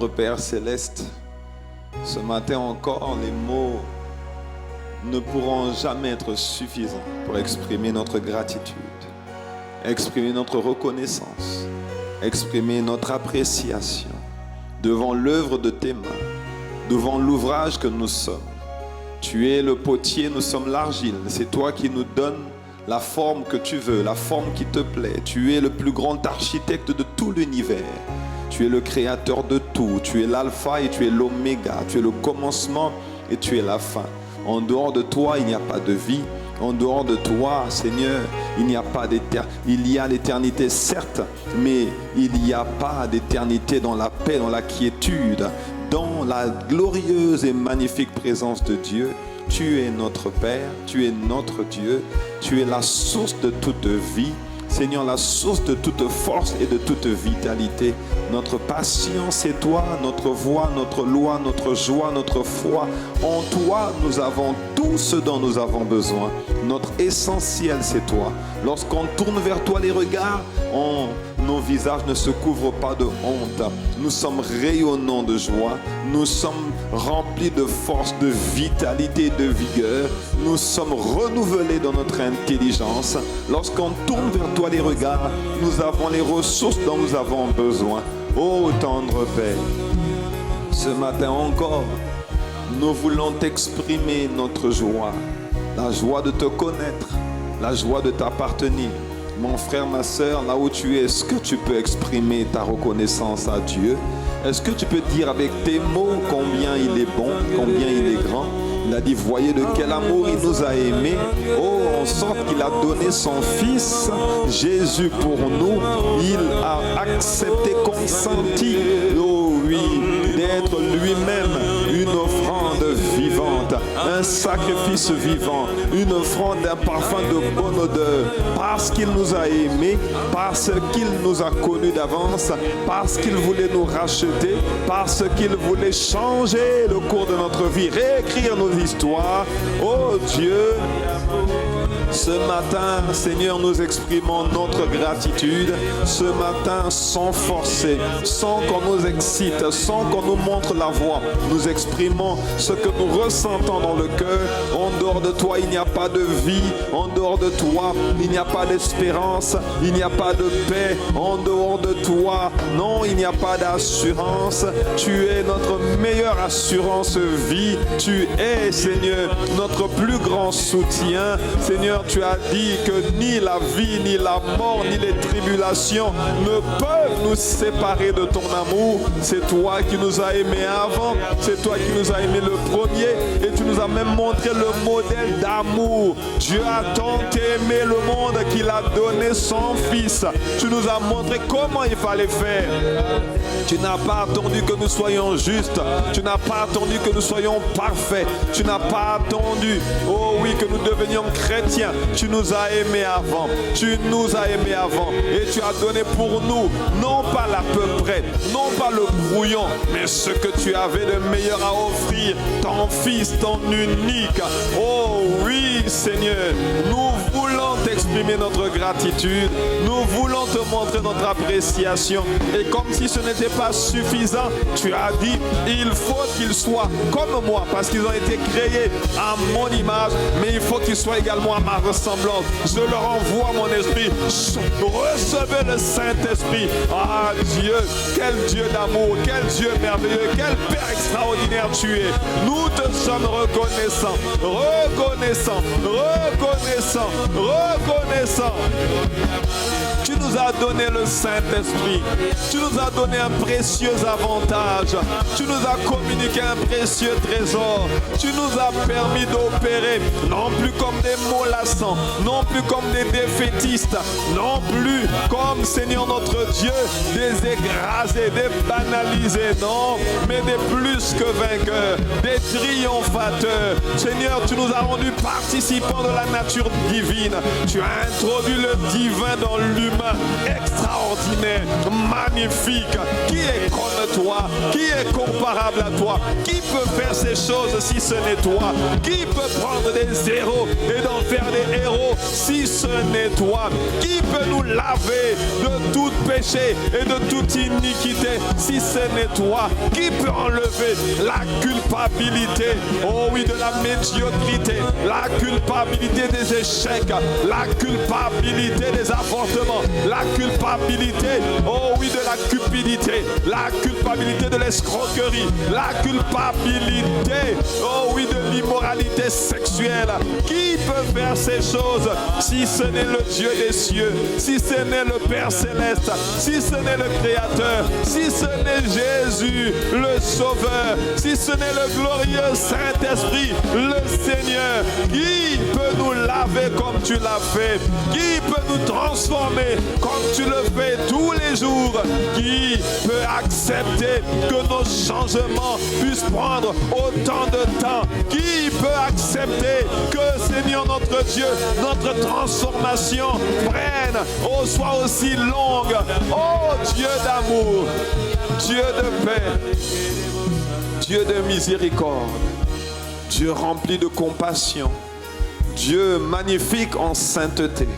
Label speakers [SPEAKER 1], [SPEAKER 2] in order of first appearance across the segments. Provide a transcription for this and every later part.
[SPEAKER 1] tendre Père céleste, ce matin encore, les mots ne pourront jamais être suffisants pour exprimer notre gratitude, exprimer notre reconnaissance, exprimer notre appréciation devant l'œuvre de tes mains, devant l'ouvrage que nous sommes. Tu es le potier, nous sommes l'argile. C'est toi qui nous donnes la forme que tu veux, la forme qui te plaît. Tu es le plus grand architecte de tout l'univers. Tu es le créateur de tout. Tu es l'alpha et tu es l'oméga. Tu es le commencement et tu es la fin. En dehors de toi, il n'y a pas de vie. En dehors de toi, Seigneur, il n'y a pas d'éternité. Il y a l'éternité, certes, mais il n'y a pas d'éternité dans la paix, dans la quiétude, dans la glorieuse et magnifique présence de Dieu. Tu es notre Père, tu es notre Dieu, tu es la source de toute vie. Seigneur, la source de toute force et de toute vitalité. Notre patience, c'est toi, notre voix, notre loi, notre joie, notre foi. En toi, nous avons tout ce dont nous avons besoin. Notre essentiel, c'est toi. Lorsqu'on tourne vers toi les regards, nos visages ne se couvrent pas de honte. Nous sommes rayonnants de joie. Nous sommes remplis de force, de vitalité et de vigueur. Nous sommes renouvelés dans notre intelligence. Lorsqu'on tourne vers toi les regards, nous avons les ressources dont nous avons besoin. Ô tendre Père, ce matin encore, nous voulons t'exprimer notre joie. La joie de te connaître, la joie de t'appartenir. Mon frère, ma soeur, là où tu es, est-ce que tu peux exprimer ta reconnaissance à Dieu? Est-ce que tu peux dire avec tes mots combien il est bon, combien il est grand? Il a dit, voyez de quel amour il nous a aimés. Oh, en sorte qu'il a donné son Fils, Jésus, pour nous. Il a accepté, consenti, oh oui, d'être lui-même une offrande vivante, un sacrifice vivant, une offrande d'un parfum de bonne odeur, parce qu'il nous a aimés, parce qu'il nous a connus d'avance, parce qu'il voulait nous racheter, parce qu'il voulait changer le cours de notre vie, réécrire nos histoires. Oh Dieu, ce matin, Seigneur, nous exprimons notre gratitude. Ce matin, sans forcer, sans qu'on nous excite, sans qu'on nous montre la voie, nous exprimons ce que nous ressentons dans le cœur. En dehors de toi, il n'y a pas de vie. En dehors de toi, il n'y a pas d'espérance. Il n'y a pas de paix. En dehors de toi, non, il n'y a pas d'assurance. Tu es notre meilleure assurance vie. Tu es, Seigneur, notre plus grand soutien. Seigneur, tu as dit que ni la vie, ni la mort, ni les tribulations ne peuvent nous séparer de ton amour. C'est toi qui nous as aimés avant, c'est toi qui nous as aimés le premier, et tu nous as même montré le modèle d'amour. Dieu a tant aimé le monde qu'il a donné son Fils. Tu nous as montré comment il fallait faire. Tu n'as pas attendu que nous soyons justes. Tu n'as pas attendu que nous soyons parfaits. Tu n'as pas attendu, oh oui, que nous devenions chrétiens. Tu nous as aimés avant. Tu nous as aimés avant. Et tu as donné pour nous, non pas l'à peu près, non pas le brouillon, mais ce que tu avais de meilleur à offrir, ton Fils, ton unique. Oh oui, Seigneur, nous voulons t'exprimer notre gratitude. Nous voulons te montrer notre appréciation. Et comme si ce n'était pas suffisant, tu as dit, il faut qu'ils soient comme moi, parce qu'ils ont été créés à mon image, mais il faut qu'ils soient également à ma ressemblance. Je leur envoie mon esprit. Recevez le Saint-Esprit. Ah Dieu, quel Dieu d'amour, quel Dieu merveilleux, quel Père extraordinaire tu es. Nous te sommes reconnaissants, reconnaissants, reconnaissants, reconnaissants. Tu nous as donné le Saint-Esprit. Tu nous as donné un précieux avantage. Tu nous as communiqué un précieux trésor. Tu nous as permis d'opérer, non plus comme des mollassans, non plus comme des défaitistes, non plus comme, Seigneur notre Dieu, des écrasés, des banalisés, non, mais des plus que vainqueurs, des triomphateurs. Seigneur, tu nous as rendus participants de la nature divine. Tu as a introduit le divin dans l'humain. Extraordinaire, magnifique. Qui est comme toi? Qui est comparable à toi? Qui peut faire ces choses si ce n'est toi? Qui peut prendre des héros et d'en faire des héros si ce n'est toi? Qui peut nous laver de tout péché et de toute iniquité si ce n'est toi? Qui peut enlever la culpabilité, oh oui, de la médiocrité, la culpabilité des échecs, la culpabilité des avortements, la culpabilité, oh oui, de la cupidité, la culpabilité de l'escroquerie, la culpabilité, oh oui, de l'immoralité sexuelle? Qui peut faire ces choses si ce n'est le Dieu des cieux, si ce n'est le Père céleste, si ce n'est le Créateur, si ce n'est Jésus le Sauveur, si ce n'est le glorieux Saint-Esprit le Seigneur? Qui peut nous laver comme tu l'as fait? Qui peut nous transformer comme tu le fais tous les jours? Qui peut accepter que nos changements puissent prendre autant de temps? Qui peut accepter que, Seigneur notre Dieu, notre transformation prenne, oh, soit aussi longue? Oh Dieu d'amour, Dieu de paix, Dieu de miséricorde, Dieu rempli de compassion, Dieu magnifique en sainteté,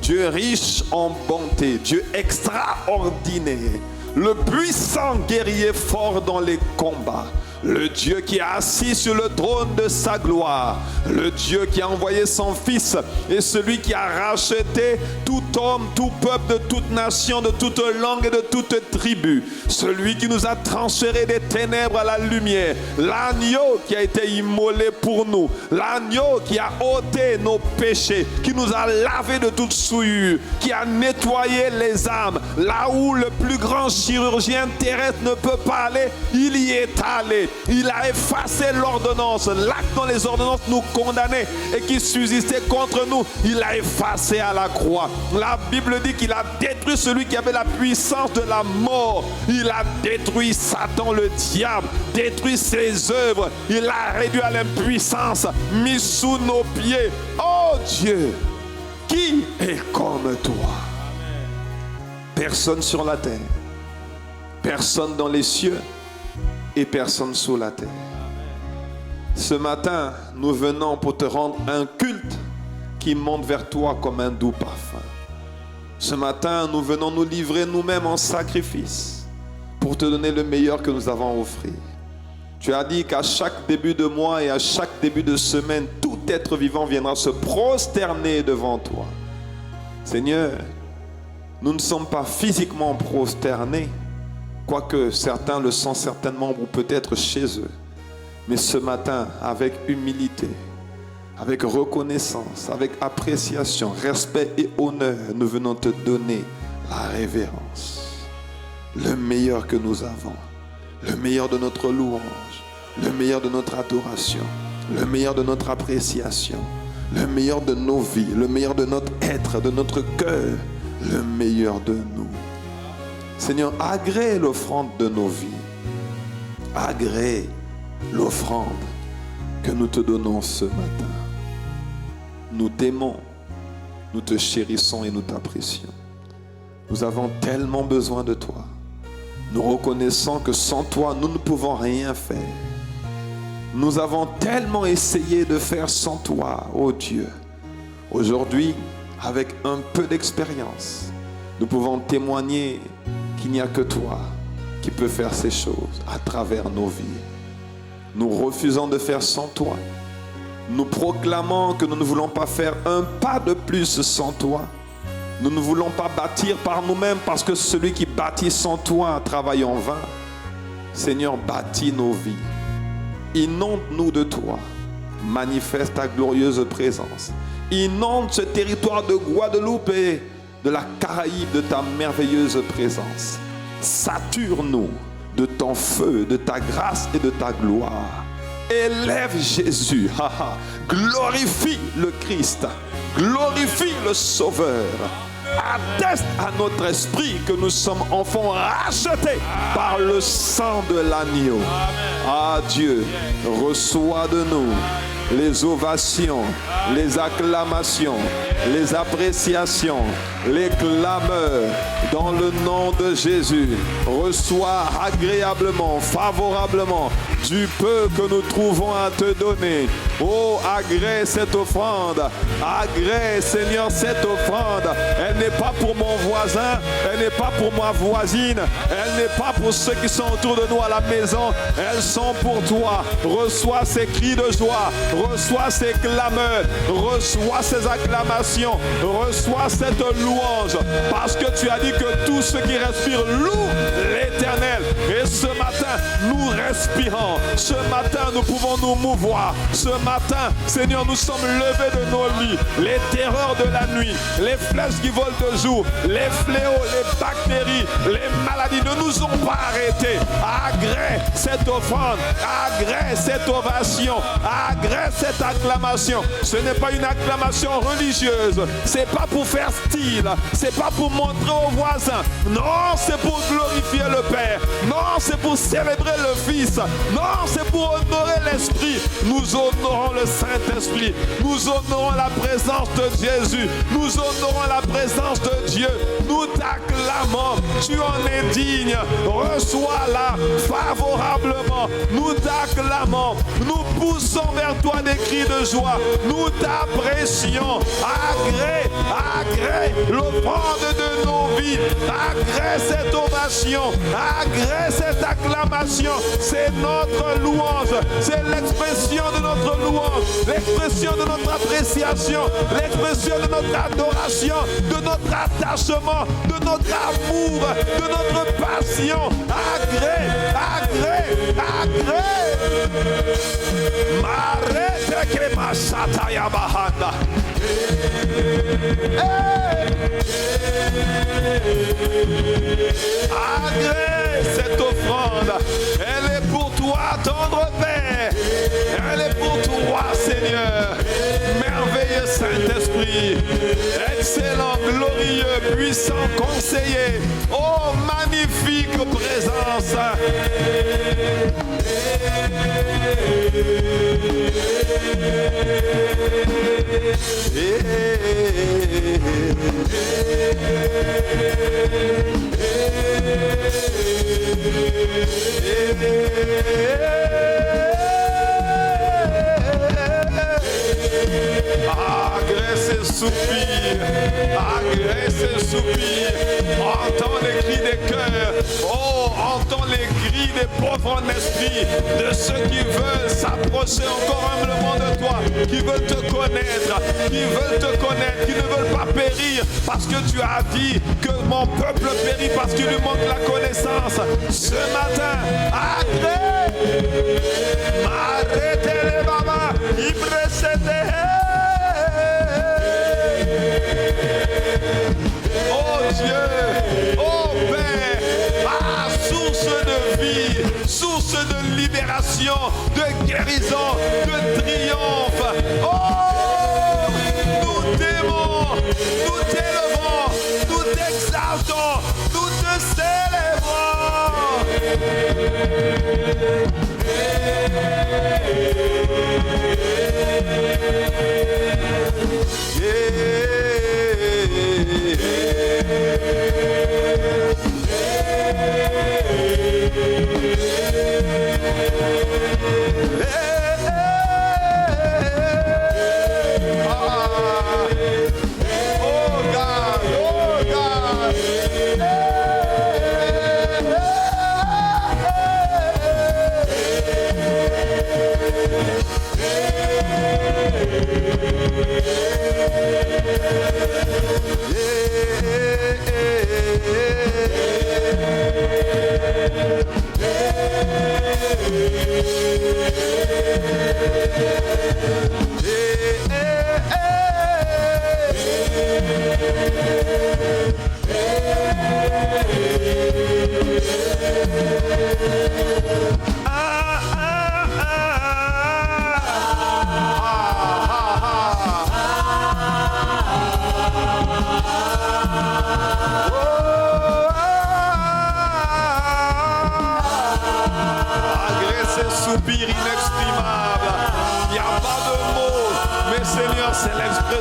[SPEAKER 1] Dieu riche en bonté, Dieu extraordinaire, le puissant guerrier fort dans les combats, le Dieu qui est assis sur le trône de sa gloire, le Dieu qui a envoyé son Fils et celui qui a racheté tout homme, tout peuple, de toute nation, de toute langue et de toute tribu, celui qui nous a transférés des ténèbres à la lumière, l'agneau qui a été immolé pour nous, l'agneau qui a ôté nos péchés, qui nous a lavés de toute souillure, qui a nettoyé les âmes, là où le plus grand chirurgien terrestre ne peut pas aller, il y est allé. Il a effacé l'ordonnance, l'acte dont les ordonnances nous condamnaient et qui subsistait contre nous. Il a effacé à la croix. La Bible dit qu'il a détruit celui qui avait la puissance de la mort. Il a détruit Satan, le diable, détruit ses œuvres. Il l'a réduit à l'impuissance, mis sous nos pieds. Oh Dieu, qui est comme toi? Personne sur la terre, personne dans les cieux et personne sous la terre. Ce matin, nous venons pour te rendre un culte qui monte vers toi comme un doux parfum. Ce matin, nous venons nous livrer nous-mêmes en sacrifice pour te donner le meilleur que nous avons à offrir. Tu as dit qu'à chaque début de mois et à chaque début de semaine, tout être vivant viendra se prosterner devant toi. Seigneur, nous ne sommes pas physiquement prosternés, quoique certains le sont certainement ou peut-être chez eux. Mais ce matin, avec humilité, avec reconnaissance, avec appréciation, respect et honneur, nous venons te donner la révérence. Le meilleur que nous avons, le meilleur de notre louange, le meilleur de notre adoration, le meilleur de notre appréciation, le meilleur de nos vies, le meilleur de notre être, de notre cœur, le meilleur de nous. Seigneur, agrée l'offrande de nos vies. Agrée l'offrande que nous te donnons ce matin. Nous t'aimons, nous te chérissons et nous t'apprécions. Nous avons tellement besoin de toi. Nous reconnaissons que sans toi, nous ne pouvons rien faire. Nous avons tellement essayé de faire sans toi, ô Dieu. Aujourd'hui, avec un peu d'expérience, nous pouvons témoigner qu'il n'y a que toi qui peux faire ces choses à travers nos vies. Nous refusons de faire sans toi. Nous proclamons que nous ne voulons pas faire un pas de plus sans toi. Nous ne voulons pas bâtir par nous-mêmes parce que celui qui bâtit sans toi travaille en vain. Seigneur, bâtis nos vies. Inonde-nous de toi. Manifeste ta glorieuse présence. Inonde ce territoire de Guadeloupe et de la Caraïbe de ta merveilleuse présence. Sature-nous de ton feu, de ta grâce et de ta gloire. Élève Jésus. Glorifie le Christ. Glorifie le Sauveur. Atteste à notre esprit que nous sommes enfants rachetés par le sang de l'agneau. Ah Dieu, reçois de nous les ovations, les acclamations, les appréciations, les clameurs dans le nom de Jésus. Reçois agréablement, favorablement du peu que nous trouvons à te donner. Oh, agrée cette offrande. Agrée, Seigneur, cette offrande. Elle n'est pas pour mon voisin, elle n'est pas pour ma voisine, elle n'est pas pour ceux qui sont autour de nous à la maison. Elles sont pour toi. Reçois ces cris de joie, reçois ces clameurs, reçois ces acclamations, reçois cette louange, parce que tu as dit que tous ceux qui respirent louent l'Éternel. Et ce matin, nous respirons. Ce matin, nous pouvons nous mouvoir. Ce matin, Seigneur, nous sommes levés de nos lits. Les terreurs de la nuit, les flèches qui volent de jour, les fléaux, les bactéries, les maladies ne nous ont pas arrêtés. Agrée cette offrande, agrée cette ovation, agrée cette acclamation. Ce n'est pas une acclamation religieuse. C'est pas pour faire style. C'est pas pour montrer aux voisins. Non, c'est pour glorifier le Père. Non, c'est pour célébrer le Fils. Non, c'est pour honorer l'Esprit. Nous honorons le Saint-Esprit. Nous honorons la présence de Jésus. Nous honorons la présence de Dieu. Nous t'acclamons. Tu en es digne. Reçois-la favorablement. Nous t'acclamons. Nous poussons vers toi des cris de joie. Nous t'apprécions. Agrée, agrée l'offrande de nos vies. Agrée cette ovation. Agrée cette acclamation. C'est notre louange. C'est l'expression de notre louange. L'expression de notre appréciation. L'expression de notre adoration. De notre attachement. De notre amour. De notre passion. Agrée, agrée, agrée. Marete krema sataya bahanda. Agrée cette offrande. Elle est pour toi, tendre Père. Elle est pour toi, Seigneur. Merveilleux Saint-Esprit. Excellent, glorieux, puissant conseiller. Oh, magnifique présence. Agrée ces soupirs, agrée ces soupirs. Entends les cris des cœurs. Oh, entends les cris des pauvres en esprit, de ceux qui veulent s'approcher encore humblement de toi, qui veulent te connaître, qui ne veulent pas périr, parce que tu as dit que mon peuple périt parce qu'il lui manque la connaissance. Ce matin, agrée, arrêtez les mamas, oh Dieu, oh Père, source de vie, source de libération, de guérison, de triomphe. Oh, nous t'aimons, nous t'élevons, nous t'exaltons, nous te célébrons.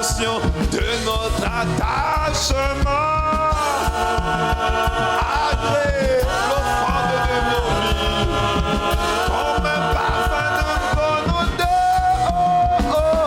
[SPEAKER 1] l'expression de notre attachement. Agrée l'offrande de nos vies comme un parfum de bonne odeur. Oh, oh,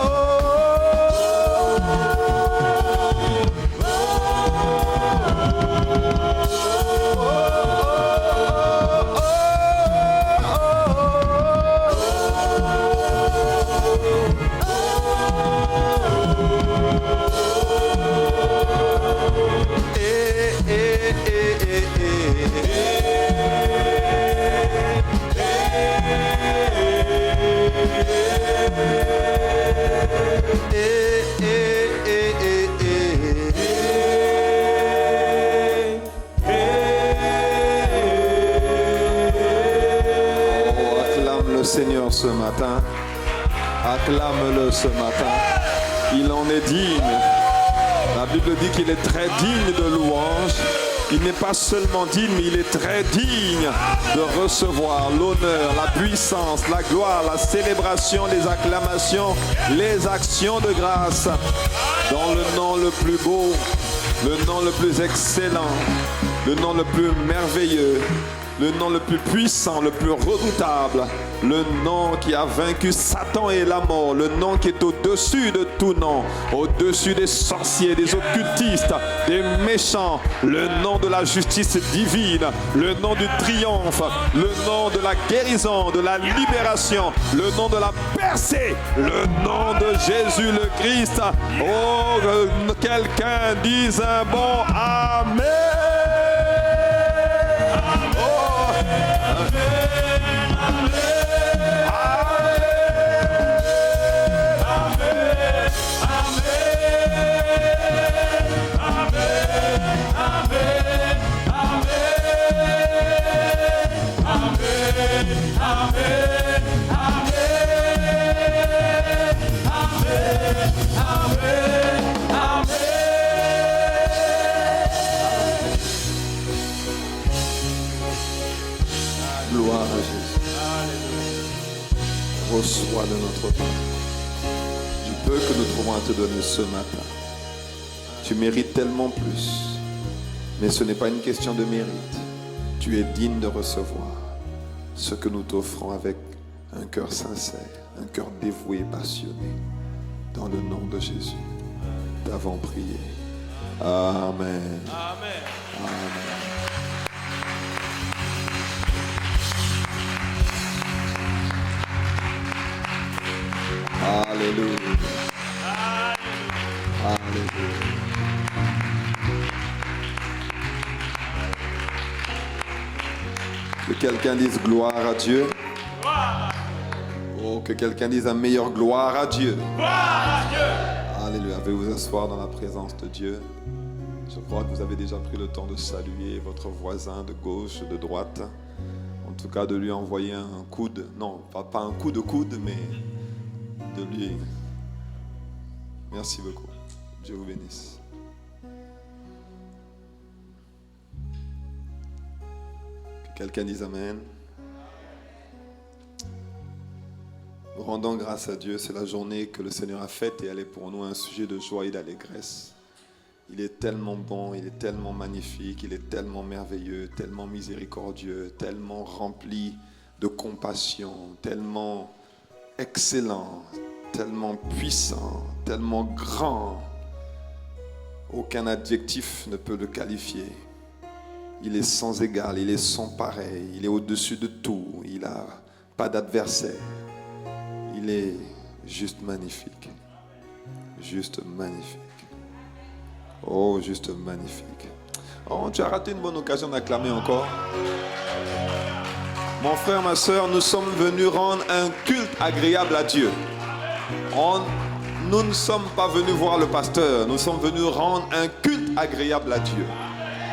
[SPEAKER 1] Seigneur ce matin, acclame-le ce matin, il en est digne. La Bible dit qu'il est très digne de louange. Il n'est pas seulement digne, mais il est très digne de recevoir l'honneur, la puissance, la gloire, la célébration, les acclamations, les actions de grâce. Dans le nom le plus beau, le nom le plus excellent, le nom le plus merveilleux, le nom le plus puissant, le plus redoutable, le nom qui a vaincu Satan et la mort, le nom qui est au-dessus de tout nom, au-dessus des sorciers, des occultistes, des méchants, le nom de la justice divine, le nom du triomphe, le nom de la guérison, de la libération, le nom de la percée, le nom de Jésus le Christ. Oh, quelqu'un dise un bon Amen. Gloire à Jésus. Reçois de notre part du peu que nous trouvons à te donner ce matin. Tu mérites tellement plus, mais ce n'est pas une question de mérite. Tu es digne de recevoir ce que nous t'offrons avec un cœur sincère, un cœur dévoué et passionné. Dans le nom de Jésus, t'avons prié. Amen. Amen. Amen. Alléluia. Alléluia. Que quelqu'un dise gloire à Dieu. Oh, que quelqu'un dise un meilleur gloire à Dieu. Gloire à Dieu. Alléluia. Veuillez vous asseoir dans la présence de Dieu. Je crois que vous avez déjà pris le temps de saluer votre voisin de gauche, de droite. En tout cas, de lui envoyer un coude. Non, pas un coup de coude, mais de lui. Merci beaucoup. Dieu vous bénisse. Que quelqu'un dise Amen. Nous rendons grâce à Dieu. C'est la journée que le Seigneur a faite et elle est pour nous un sujet de joie et d'allégresse. Il est tellement bon, il est tellement magnifique, il est tellement merveilleux, tellement miséricordieux, tellement rempli de compassion, tellement excellent, tellement puissant, tellement grand. Aucun adjectif ne peut le qualifier. Il est sans égal, il est sans pareil, il est au-dessus de tout, il n'a pas d'adversaire. Il est juste magnifique. Juste magnifique. Oh, juste magnifique. Oh, tu as raté une bonne occasion d'acclamer encore. Mon frère, ma soeur, nous sommes venus rendre un culte agréable à Dieu. Nous ne sommes pas venus voir le pasteur, nous sommes venus rendre un culte agréable à Dieu.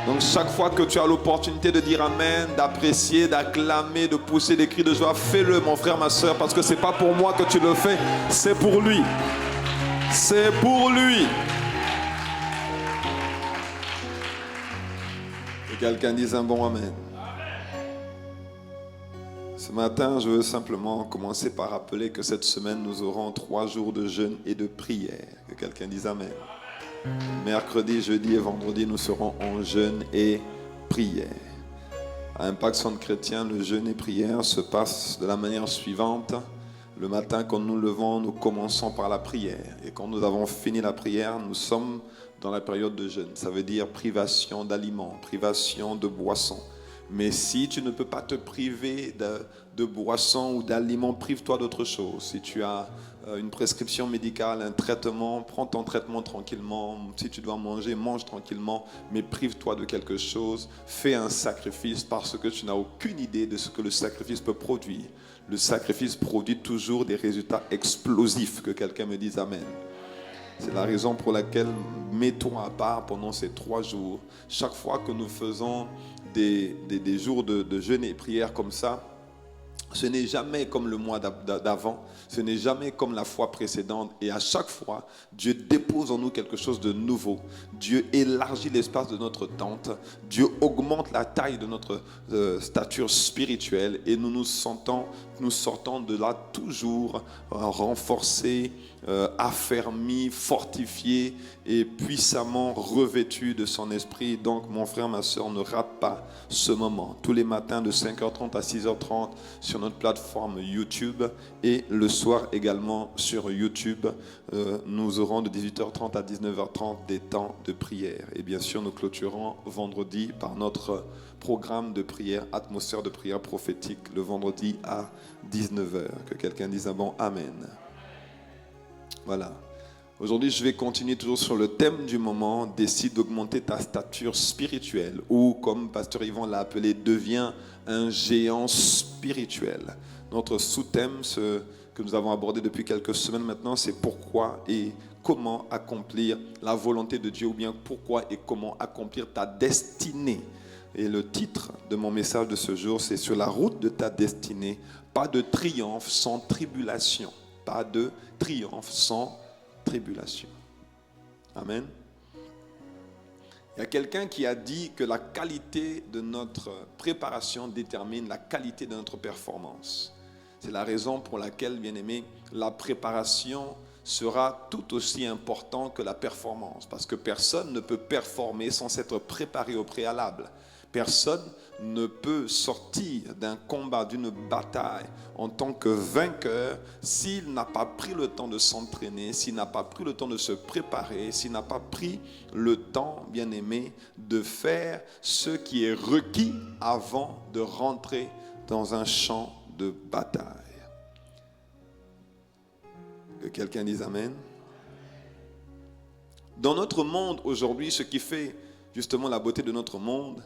[SPEAKER 1] Donc chaque fois que tu as l'opportunité de dire Amen, d'apprécier, d'acclamer, de pousser des cris de joie, fais-le mon frère, ma soeur, parce que ce n'est pas pour moi que tu le fais, c'est pour lui. C'est pour lui. Que quelqu'un dise un bon Amen. Ce matin, je veux simplement commencer par rappeler que cette semaine, nous aurons 3 jours de jeûne et de prière. Que quelqu'un dise Amen. Mercredi, jeudi et vendredi, nous serons en jeûne et prière. À Impact Centre Chrétien, le jeûne et prière se passe de la manière suivante. Le matin, quand nous levons, nous commençons par la prière. Et quand nous avons fini la prière, nous sommes dans la période de jeûne. Ça veut dire privation d'aliments, privation de boissons. Mais si tu ne peux pas te priver de boissons ou d'aliments, prive-toi d'autre chose. Si tu as une prescription médicale, un traitement, prends ton traitement tranquillement. Si tu dois manger, mange tranquillement, mais prive-toi de quelque chose. Fais un sacrifice parce que tu n'as aucune idée de ce que le sacrifice peut produire. Le sacrifice produit toujours des résultats explosifs. Que quelqu'un me dise Amen. C'est la raison pour laquelle mets-toi à part pendant ces 3 jours. Chaque fois que nous faisons des jours de jeûne et prière comme ça, ce n'est jamais comme le mois d'avant, ce n'est jamais comme la fois précédente. Et à chaque fois, Dieu dépose en nous quelque chose de nouveau. Dieu élargit l'espace de notre tente. Dieu augmente la taille de notre stature spirituelle. Et nous sortons de là toujours renforcés, affermis, fortifiés et puissamment revêtus de son esprit. Donc mon frère, ma soeur, ne rate pas ce moment. Tous les matins de 5h30 à 6h30 sur notre plateforme YouTube et le soir également sur YouTube. Nous aurons de 18h30 à 19h30 des temps de prière. Et bien sûr, nous clôturons vendredi par notre programme de prière, atmosphère de prière prophétique, le vendredi à 19h. Que quelqu'un dise un bon Amen. Voilà. Aujourd'hui, je vais continuer toujours sur le thème du moment, décide d'augmenter ta stature spirituelle, ou comme Pasteur Yvan l'a appelé, deviens un géant spirituel. Notre sous-thème, ce que nous avons abordé depuis quelques semaines maintenant, c'est pourquoi et comment accomplir la volonté de Dieu, ou bien pourquoi et comment accomplir ta destinée. Et le titre de mon message de ce jour, c'est sur la route de ta destinée, pas de triomphe sans tribulation. Pas de triomphe sans tribulation. Amen. Il y a quelqu'un qui a dit que la qualité de notre préparation détermine la qualité de notre performance. C'est la raison pour laquelle, bien aimé, la préparation sera tout aussi importante que la performance. Parce que personne ne peut performer sans s'être préparé au préalable. Personne ne peut sortir d'un combat, d'une bataille en tant que vainqueur s'il n'a pas pris le temps de s'entraîner, s'il n'a pas pris le temps de se préparer, s'il n'a pas pris le temps, bien aimé, de faire ce qui est requis avant de rentrer dans un champ de bataille. Que quelqu'un dise Amen. Dans notre monde aujourd'hui, ce qui fait justement la beauté de notre monde,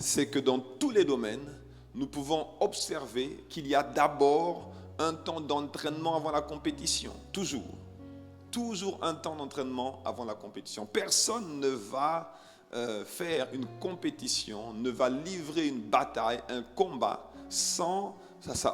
[SPEAKER 1] c'est que dans tous les domaines, nous pouvons observer qu'il y a d'abord un temps d'entraînement avant la compétition. Toujours un temps d'entraînement avant la compétition. Personne ne va faire une compétition, ne va livrer une bataille, un combat, sans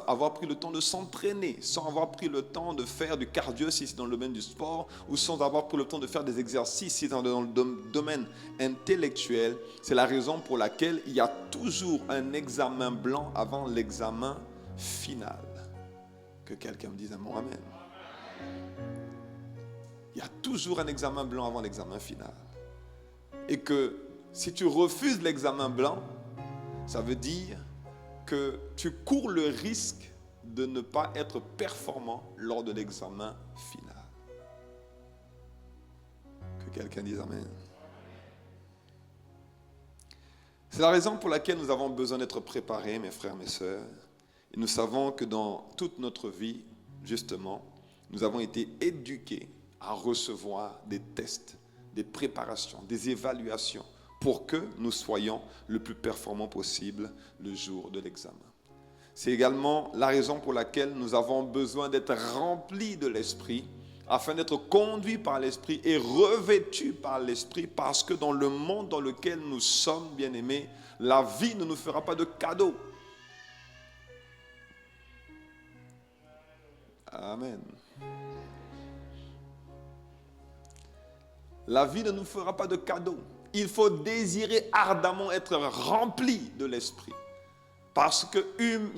[SPEAKER 1] avoir pris le temps de s'entraîner, sans avoir pris le temps de faire du cardio si c'est dans le domaine du sport, ou sans avoir pris le temps de faire des exercices si c'est dans le domaine intellectuel. C'est la raison pour laquelle il y a toujours un examen blanc avant l'examen final. Que quelqu'un me dise un mot Amen. Il y a toujours un examen blanc avant l'examen final. Et que si tu refuses l'examen blanc, ça veut dire que tu cours le risque de ne pas être performant lors de l'examen final. Que quelqu'un dise Amen. C'est la raison pour laquelle nous avons besoin d'être préparés, mes frères, mes sœurs. Et nous savons que dans toute notre vie, justement, nous avons été éduqués à recevoir des tests, des préparations, des évaluations, pour que nous soyons le plus performants possible le jour de l'examen. C'est également la raison pour laquelle nous avons besoin d'être remplis de l'Esprit, afin d'être conduits par l'Esprit et revêtus par l'Esprit, parce que dans le monde dans lequel nous sommes, bien-aimés, la vie ne nous fera pas de cadeaux. Amen. La vie ne nous fera pas de cadeaux. Il faut désirer ardemment être rempli de l'Esprit. Parce qu'il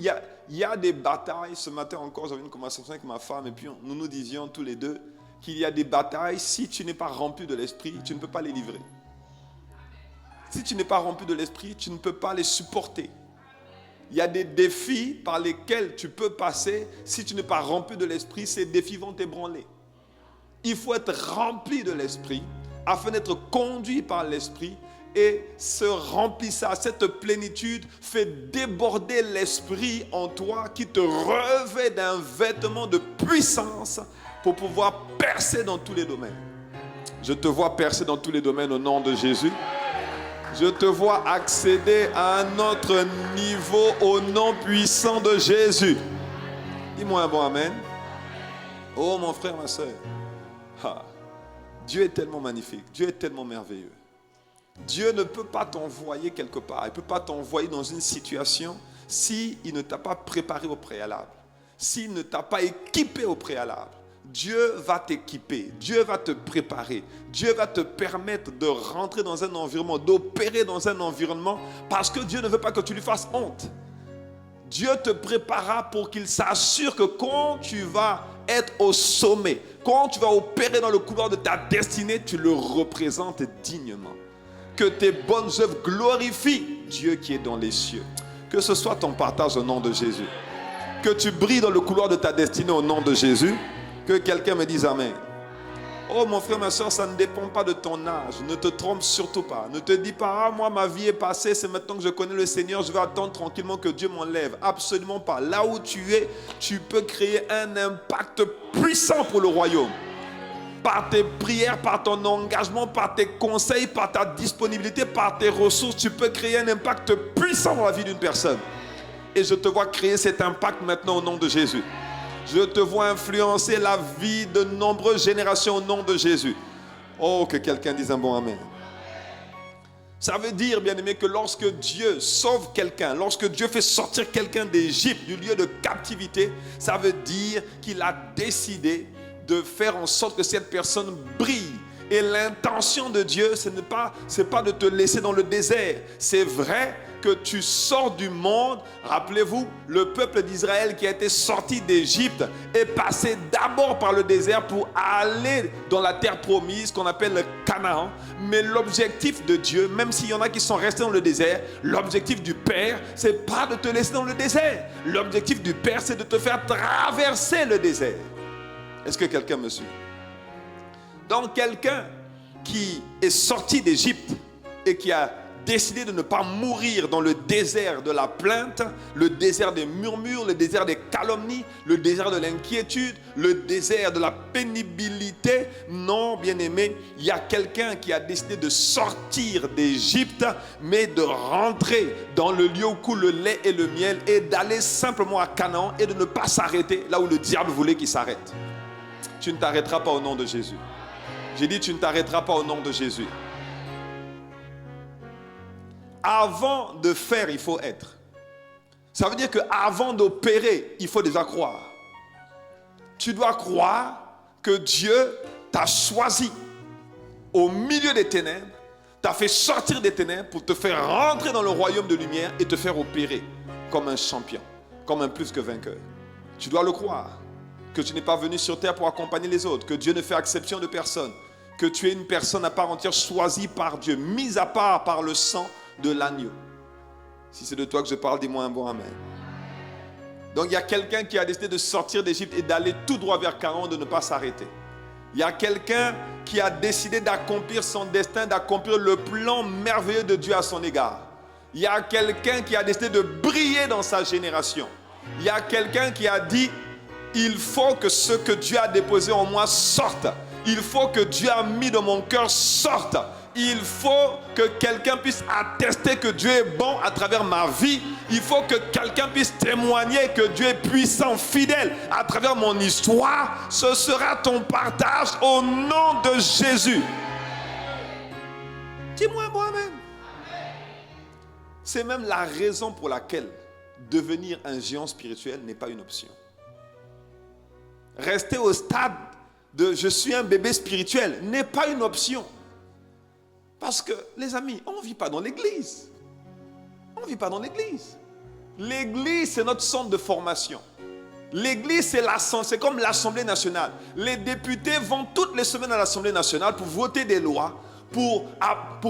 [SPEAKER 1] il y a des batailles. Ce matin encore, j'avais une conversation avec ma femme et puis nous nous disions tous les deux qu'il y a des batailles, si tu n'es pas rempli de l'esprit, tu ne peux pas les livrer. Si tu n'es pas rempli de l'esprit, tu ne peux pas les supporter. Il y a des défis par lesquels tu peux passer. Si tu n'es pas rempli de l'esprit, ces défis vont t'ébranler. Il faut être rempli de l'esprit afin d'être conduit par l'esprit. Et ce remplissage, cette plénitude fait déborder l'esprit en toi qui te revêt d'un vêtement de puissance pour pouvoir percer dans tous les domaines. Je te vois percer dans tous les domaines au nom de Jésus. Je te vois accéder à un autre niveau au nom puissant de Jésus. Dis-moi un bon amen. Oh mon frère, ma soeur. Dieu est tellement magnifique. Dieu est tellement merveilleux. Dieu ne peut pas t'envoyer quelque part. Il ne peut pas t'envoyer dans une situation s'il ne t'a pas préparé au préalable. S'il ne t'a pas équipé au préalable. Dieu va t'équiper, Dieu va te préparer, Dieu va te permettre de rentrer dans un environnement, d'opérer dans un environnement parce que Dieu ne veut pas que tu lui fasses honte. Dieu te préparera pour qu'il s'assure que quand tu vas être au sommet, quand tu vas opérer dans le couloir de ta destinée, tu le représentes dignement. Que tes bonnes œuvres glorifient Dieu qui est dans les cieux. Que ce soit ton partage au nom de Jésus. Que tu brilles dans le couloir de ta destinée au nom de Jésus. Que quelqu'un me dise Amen. Oh mon frère, ma soeur, ça ne dépend pas de ton âge. Ne te trompe surtout pas. Ne te dis pas, moi ma vie est passée, c'est maintenant que je connais le Seigneur, je vais attendre tranquillement que Dieu m'enlève. Absolument pas. Là où tu es, tu peux créer un impact puissant pour le royaume. Par tes prières, par ton engagement, par tes conseils, par ta disponibilité, par tes ressources, tu peux créer un impact puissant dans la vie d'une personne. Et je te vois créer cet impact maintenant au nom de Jésus. Je te vois influencer la vie de nombreuses générations au nom de Jésus. Oh, que quelqu'un dise un bon amen. Ça veut dire, bien aimé, que lorsque Dieu sauve quelqu'un, lorsque Dieu fait sortir quelqu'un d'Égypte, du lieu de captivité, ça veut dire qu'il a décidé de faire en sorte que cette personne brille. Et l'intention de Dieu, c'est pas de te laisser dans le désert. C'est vrai que tu sors du monde. Rappelez-vous, le peuple d'Israël qui a été sorti d'Égypte est passé d'abord par le désert pour aller dans la terre promise qu'on appelle le Canaan. Mais l'objectif de Dieu, même s'il y en a qui sont restés dans le désert, l'objectif du Père, c'est pas de te laisser dans le désert. L'objectif du Père, c'est de te faire traverser le désert. Est-ce que quelqu'un me suit? Donc quelqu'un qui est sorti d'Égypte et qui a décidé de ne pas mourir dans le désert de la plainte, le désert des murmures, le désert des calomnies, le désert de l'inquiétude, le désert de la pénibilité. Non, bien-aimé, il y a quelqu'un qui a décidé de sortir d'Égypte, mais de rentrer dans le lieu où coule le lait et le miel et d'aller simplement à Canaan et de ne pas s'arrêter là où le diable voulait qu'il s'arrête. Tu ne t'arrêteras pas au nom de Jésus. J'ai dit, tu ne t'arrêteras pas au nom de Jésus. Avant de faire, il faut être. Ça veut dire qu'avant d'opérer, il faut déjà croire. Tu dois croire que Dieu t'a choisi au milieu des ténèbres, t'a fait sortir des ténèbres pour te faire rentrer dans le royaume de lumière et te faire opérer comme un champion, comme un plus que vainqueur. Tu dois le croire. Que tu n'es pas venu sur terre pour accompagner les autres, que Dieu ne fait exception de personne, que tu es une personne à part entière choisie par Dieu, mise à part par le sang de l'agneau. Si c'est de toi que je parle, dis-moi un bon amen. Donc il y a quelqu'un qui a décidé de sortir d'Égypte et d'aller tout droit vers Canaan, de ne pas s'arrêter. Il y a quelqu'un qui a décidé d'accomplir son destin, d'accomplir le plan merveilleux de Dieu à son égard. Il y a quelqu'un qui a décidé de briller dans sa génération. Il y a quelqu'un qui a dit: il faut que ce que Dieu a déposé en moi sorte. Il faut que Dieu a mis dans mon cœur sorte. Il faut que quelqu'un puisse attester que Dieu est bon à travers ma vie. Il faut que quelqu'un puisse témoigner que Dieu est puissant, fidèle à travers mon histoire. Ce sera ton partage au nom de Jésus. Dis-moi un bon amen. C'est même la raison pour laquelle devenir un géant spirituel n'est pas une option. Rester au stade de je suis un bébé spirituel n'est pas une option. Parce que, les amis, on ne vit pas dans l'église. On ne vit pas dans l'église. L'église, c'est notre centre de formation. L'église, c'est comme l'Assemblée nationale. Les députés vont toutes les semaines à l'Assemblée nationale pour voter des lois, pour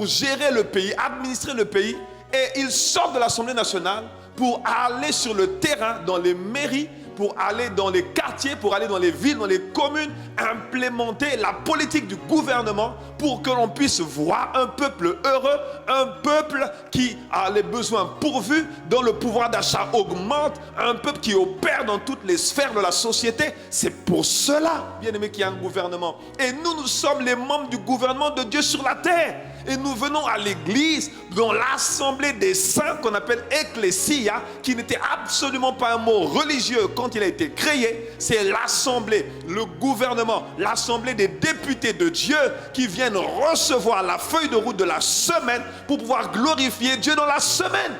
[SPEAKER 1] gérer le pays, administrer le pays. Et ils sortent de l'Assemblée nationale pour aller sur le terrain, dans les mairies, pour aller dans les quartiers, pour aller dans les villes, dans les communes, implémenter la politique du gouvernement pour que l'on puisse voir un peuple heureux, un peuple qui a les besoins pourvus, dont le pouvoir d'achat augmente, un peuple qui opère dans toutes les sphères de la société. C'est pour cela, bien aimé, qu'il y a un gouvernement. Et nous sommes les membres du gouvernement de Dieu sur la terre. Et nous venons à l'église, dans l'assemblée des saints qu'on appelle ecclésia, qui n'était absolument pas un mot religieux quand il a été créé. C'est l'assemblée, le gouvernement, l'assemblée des députés de Dieu qui viennent recevoir la feuille de route de la semaine pour pouvoir glorifier Dieu dans la semaine.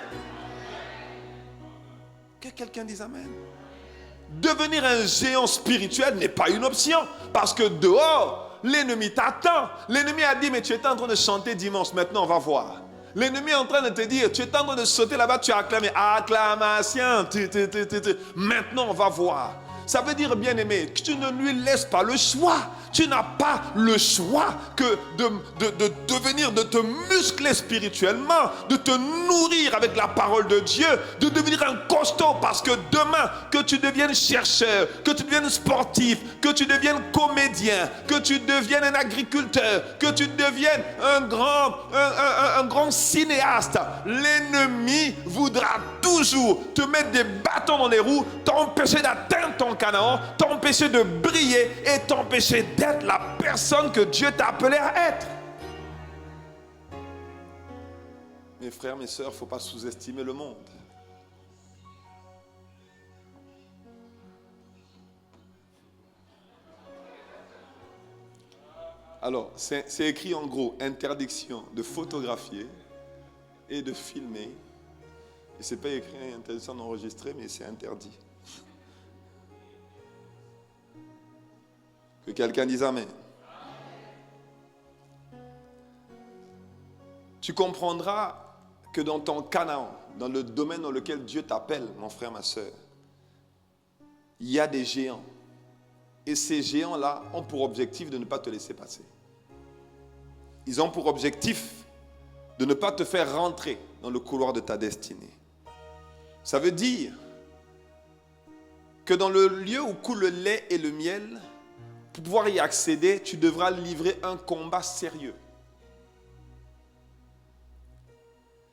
[SPEAKER 1] Que quelqu'un dise amen. Devenir un géant spirituel n'est pas une option, parce que dehors, l'ennemi t'attend. L'ennemi a dit, mais tu étais en train de chanter dimanche, maintenant on va voir. L'ennemi est en train de te dire, tu étais en train de sauter là-bas, tu as acclamé, acclamation, maintenant on va voir. Ça veut dire, bien aimé, que tu ne lui laisses pas le choix. Tu n'as pas le choix que de devenir, de te muscler spirituellement, de te nourrir avec la parole de Dieu, de devenir un costaud, parce que demain, que tu deviennes chercheur, que tu deviennes sportif, que tu deviennes comédien, que tu deviennes un agriculteur, que tu deviennes un grand cinéaste, l'ennemi voudra toujours te mettre des bâtons dans les roues, t'empêcher d'atteindre ton Canaan, t'empêcher de briller et t'empêcher d'être la personne que Dieu t'a appelé à être. Mes frères, mes sœurs, il ne faut pas sous-estimer le monde. Alors, c'est écrit en gros, interdiction de photographier et de filmer. Et ce n'est pas écrit interdiction d'enregistrer, mais c'est interdit. Que quelqu'un dise amen. Tu comprendras que dans ton Canaan, dans le domaine dans lequel Dieu t'appelle, mon frère, ma soeur, il y a des géants. Et ces géants-là ont pour objectif de ne pas te laisser passer. Ils ont pour objectif de ne pas te faire rentrer dans le couloir de ta destinée. Ça veut dire que dans le lieu où coule le lait et le miel, pour pouvoir y accéder, tu devras livrer un combat sérieux.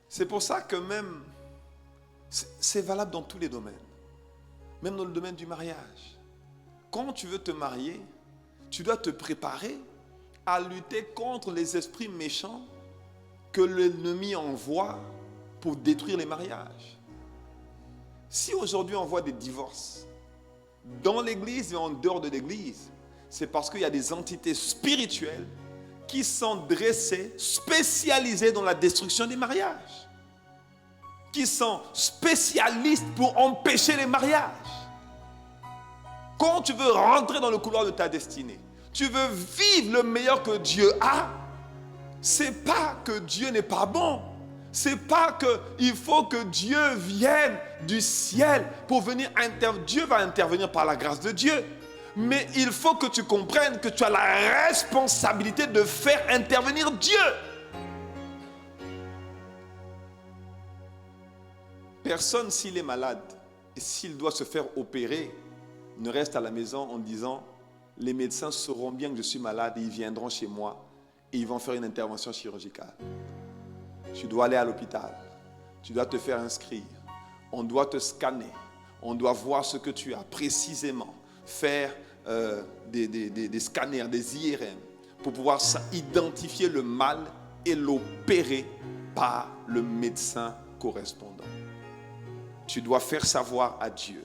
[SPEAKER 1] C'est pour ça que même, c'est valable dans tous les domaines. Même dans le domaine du mariage. Quand tu veux te marier, tu dois te préparer à lutter contre les esprits méchants que l'ennemi envoie pour détruire les mariages. Si aujourd'hui on voit des divorces, dans l'église et en dehors de l'église, c'est parce qu'il y a des entités spirituelles qui sont dressées, spécialisées dans la destruction des mariages, qui sont spécialistes pour empêcher les mariages. Quand tu veux rentrer dans le couloir de ta destinée, tu veux vivre le meilleur que Dieu a, c'est pas que Dieu n'est pas bon. C'est pas qu'il faut que Dieu vienne du ciel pour venir intervenir. Dieu va intervenir par la grâce de Dieu. Mais il faut que tu comprennes que tu as la responsabilité de faire intervenir Dieu. Personne, s'il est malade et s'il doit se faire opérer, ne reste à la maison en disant « Les médecins sauront bien que je suis malade et ils viendront chez moi et ils vont faire une intervention chirurgicale. » Tu dois aller à l'hôpital. Tu dois te faire inscrire. On doit te scanner. On doit voir ce que tu as précisément. Faire des scanners, des IRM pour pouvoir identifier le mal et l'opérer par le médecin correspondant. Tu dois faire savoir à Dieu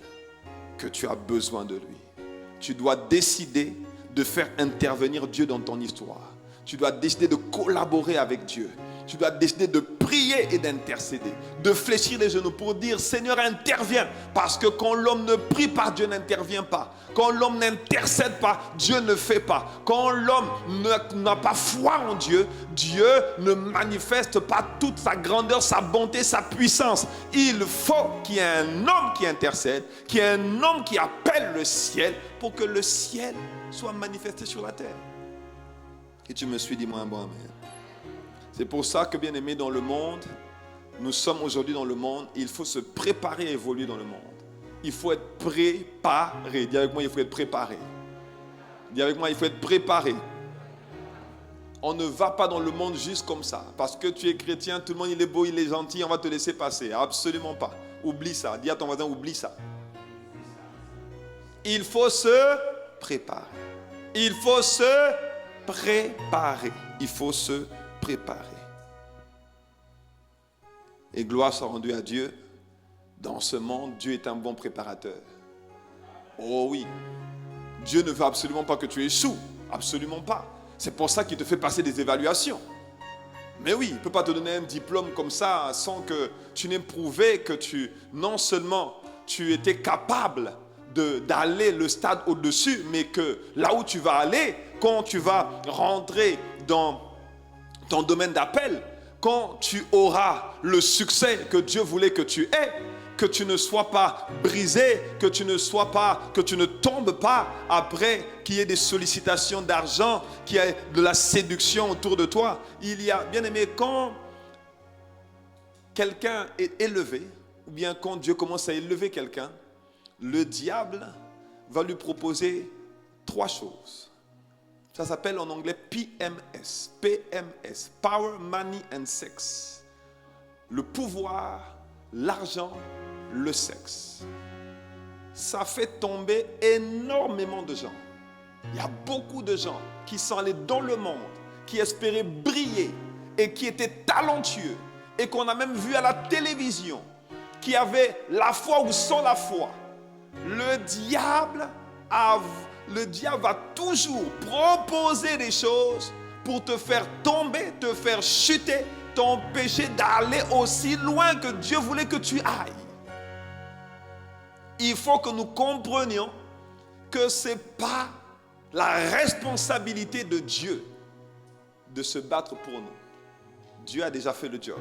[SPEAKER 1] que tu as besoin de lui. Tu dois décider de faire intervenir Dieu dans ton histoire. Tu dois décider de collaborer avec Dieu. tu dois décider de prier et d'intercéder, de fléchir les genoux pour dire Seigneur, interviens. Parce que quand l'homme ne prie pas, Dieu n'intervient pas. Quand l'homme n'intercède pas, Dieu ne fait pas. Quand l'homme n'a pas foi en Dieu, Dieu ne manifeste pas toute sa grandeur, sa bonté, sa puissance. Il faut qu'il y ait un homme qui intercède, qu'il y ait un homme qui appelle le ciel pour que le ciel soit manifesté sur la terre. Et tu me suis, dis-moi un bon amen. C'est pour ça que, bien aimé, dans le monde, nous sommes aujourd'hui dans le monde, il faut se préparer à évoluer dans le monde. Il faut être préparé. Dis avec moi, il faut être préparé. Dis avec moi, il faut être préparé. On ne va pas dans le monde juste comme ça. Parce que tu es chrétien, tout le monde il est beau, il est gentil, on va te laisser passer. Absolument pas. Oublie ça. Dis à ton voisin, oublie ça. Il faut se préparer. Il faut se préparer. Il faut se préparer. Et gloire soit rendue à Dieu. Dans ce monde, Dieu est un bon préparateur. Oh oui. Dieu ne veut absolument pas que tu échoues. Absolument pas. C'est pour ça qu'il te fait passer des évaluations. Mais oui, il ne peut pas te donner un diplôme comme ça sans que tu n'aies prouvé que non seulement tu étais capable d'aller le stade au-dessus, mais que là où tu vas aller, quand tu vas rentrer dans ton domaine d'appel, quand tu auras le succès que Dieu voulait que tu aies, que tu ne sois pas brisé, que tu ne tombes pas après qu'il y ait des sollicitations d'argent, qu'il y ait de la séduction autour de toi. Il y a, bien aimé, quand quelqu'un est élevé, ou bien quand Dieu commence à élever quelqu'un, le diable va lui proposer 3 choses. Ça s'appelle en anglais PMS, PMS, Power, Money and Sex. Le pouvoir, l'argent, le sexe. Ça fait tomber énormément de gens. Il y a beaucoup de gens qui sont allés dans le monde, qui espéraient briller et qui étaient talentueux et qu'on a même vu à la télévision, qui avaient la foi ou sans la foi. Le diable va toujours proposer des choses pour te faire tomber, te faire chuter, t'empêcher d'aller aussi loin que Dieu voulait que tu ailles. Il faut que nous comprenions que ce n'est pas la responsabilité de Dieu de se battre pour nous. Dieu a déjà fait le job.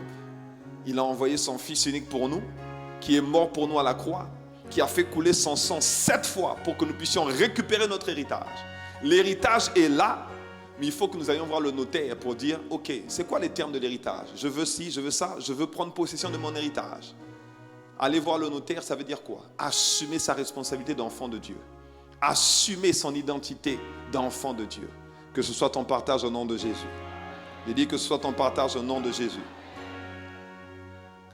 [SPEAKER 1] Il a envoyé son Fils unique pour nous, qui est mort pour nous à la croix, qui a fait couler son sang 7 fois pour que nous puissions récupérer notre héritage. L'héritage est là, mais il faut que nous allions voir le notaire pour dire, ok, c'est quoi les termes de l'héritage? Je veux ci, je veux ça, je veux prendre possession de mon héritage. Aller voir le notaire, ça veut dire quoi? Assumer sa responsabilité d'enfant de Dieu. Assumer son identité d'enfant de Dieu. Que ce soit ton partage au nom de Jésus. Je dis que ce soit ton partage au nom de Jésus.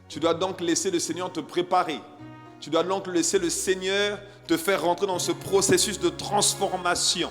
[SPEAKER 1] Tu dois donc laisser le Seigneur te préparer. Tu dois donc laisser le Seigneur te faire rentrer dans ce processus de transformation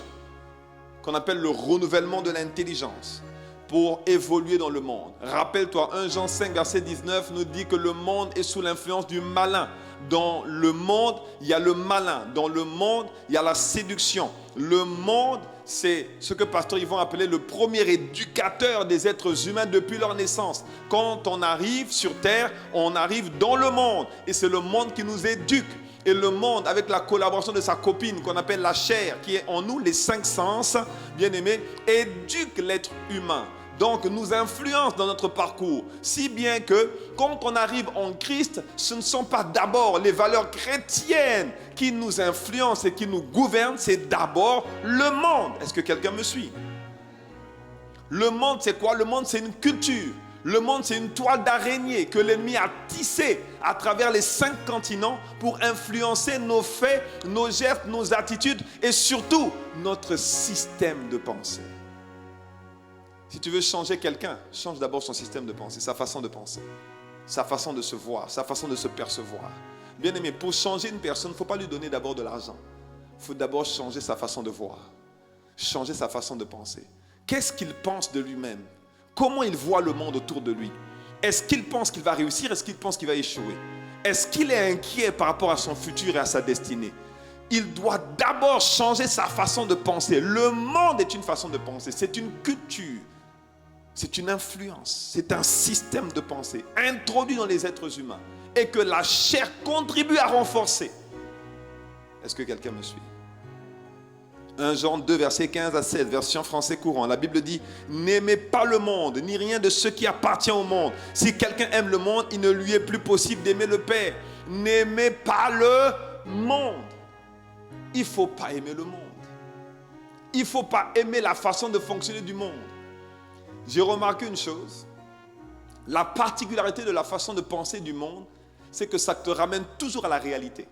[SPEAKER 1] qu'on appelle le renouvellement de l'intelligence pour évoluer dans le monde. Rappelle-toi, 1 Jean 5, verset 19 nous dit que le monde est sous l'influence du malin. Dans le monde, il y a le malin. Dans le monde, il y a la séduction. Le monde, c'est ce que Pasteur Yvon appelait le premier éducateur des êtres humains depuis leur naissance. Quand on arrive sur terre, on arrive dans le monde. Et c'est le monde qui nous éduque. Et le monde, avec la collaboration de sa copine qu'on appelle la chair, qui est en nous, les 5 sens, bien aimés, éduque l'être humain. Donc nous influence dans notre parcours. Si bien que quand on arrive en Christ, ce ne sont pas d'abord les valeurs chrétiennes qui nous influencent et qui nous gouvernent, c'est d'abord le monde. Est-ce que quelqu'un me suit? Le monde, c'est quoi? Le monde, c'est une culture. Le monde, c'est une toile d'araignée que l'ennemi a tissée à travers les 5 continents pour influencer nos faits, nos gestes, nos attitudes et surtout notre système de pensée. Si tu veux changer quelqu'un, change d'abord son système de pensée, sa façon de penser, sa façon de se voir, sa façon de se percevoir. Bien aimé, pour changer une personne, il ne faut pas lui donner d'abord de l'argent. Il faut d'abord changer sa façon de voir, changer sa façon de penser. Qu'est-ce qu'il pense de lui-même? Comment il voit le monde autour de lui? Est-ce qu'il pense qu'il va réussir? Est-ce qu'il pense qu'il va échouer? Est-ce qu'il est inquiet par rapport à son futur et à sa destinée? Il doit d'abord changer sa façon de penser. Le monde est une façon de penser, c'est une culture. c'est une influence, c'est un système de pensée introduit dans les êtres humains et que la chair contribue à renforcer. Est-ce que quelqu'un me suit? 1 Jean 2, versets 15 à 16, version français courant. La Bible dit: n'aimez pas le monde, ni rien de ce qui appartient au monde. Si quelqu'un aime le monde, il ne lui est plus possible d'aimer le Père. N'aimez pas le monde. Il ne faut pas aimer le monde. Il ne faut pas aimer la façon de fonctionner du monde. J'ai remarqué une chose. La particularité de la façon de penser du monde, c'est que ça te ramène toujours à la réalité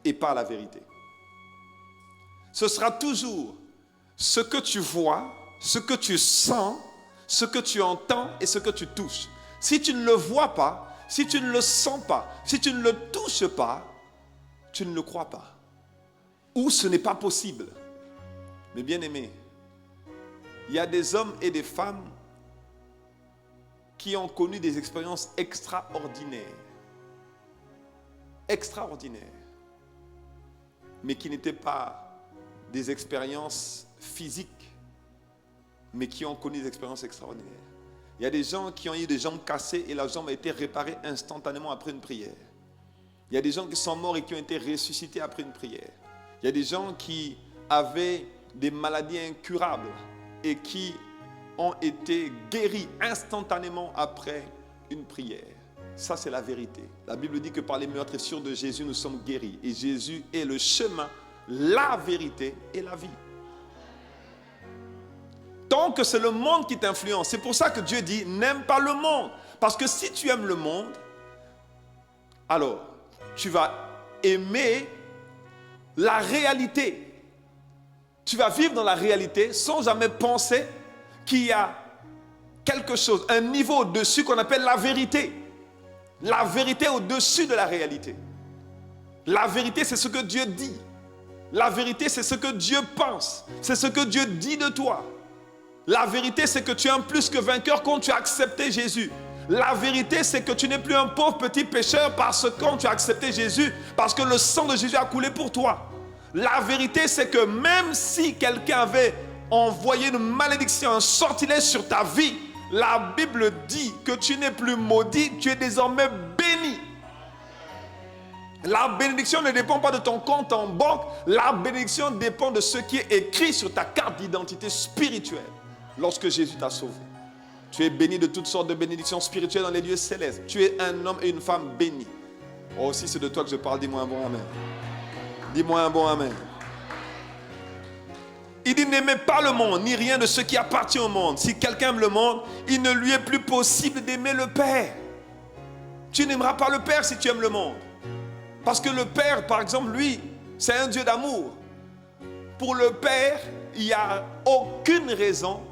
[SPEAKER 1] et pas à la vérité. Ce sera toujours ce que tu vois, ce que tu sens, ce que tu entends et ce que tu touches. Si tu ne le vois pas, si tu ne le sens pas, si tu ne le touches pas, tu ne le crois pas. Ou ce n'est pas possible. Mais bien aimé, il y a des hommes et des femmes qui ont connu des expériences extraordinaires. Extraordinaires. Mais qui n'étaient pas des expériences physiques, mais qui ont connu des expériences extraordinaires. Il y a des gens qui ont eu des jambes cassées et la jambe a été réparée instantanément après une prière. Il y a des gens qui sont morts et qui ont été ressuscités après une prière. Il y a des gens qui avaient des maladies incurables et qui ont été guéris instantanément après une prière. Ça, c'est la vérité. La Bible dit que par les meurtrissures de Jésus, nous sommes guéris. Et Jésus est le chemin, la vérité et la vie. Tant que c'est le monde qui t'influence, c'est pour ça que Dieu dit: n'aime pas le monde. Parce que si tu aimes le monde, alors tu vas aimer la réalité. Tu vas vivre dans la réalité sans jamais penser qu'il y a quelque chose, un niveau au-dessus qu'on appelle la vérité. La vérité au-dessus de la réalité. La vérité, c'est ce que Dieu dit. La vérité, c'est ce que Dieu pense. C'est ce que Dieu dit de toi. La vérité, c'est que tu es un plus que vainqueur quand tu as accepté Jésus. La vérité, c'est que tu n'es plus un pauvre petit pécheur parce que quand tu as accepté Jésus, parce que le sang de Jésus a coulé pour toi. La vérité, c'est que même si quelqu'un avait envoyé une malédiction, un sortilège sur ta vie, la Bible dit que tu n'es plus maudit, tu es désormais béni. La bénédiction ne dépend pas de ton compte en banque, la bénédiction dépend de ce qui est écrit sur ta carte d'identité spirituelle lorsque Jésus t'a sauvé. Tu es béni de toutes sortes de bénédictions spirituelles dans les lieux célestes. Tu es un homme et une femme bénis. Oh, si c'est de toi que je parle, dis-moi un bon amen. Dis-moi un bon amen. Il dit: n'aimez pas le monde, ni rien de ce qui appartient au monde. Si quelqu'un aime le monde, il ne lui est plus possible d'aimer le Père. Tu n'aimeras pas le Père si tu aimes le monde. Parce que le Père, par exemple, lui, c'est un Dieu d'amour. Pour le Père, il n'y a aucune raison,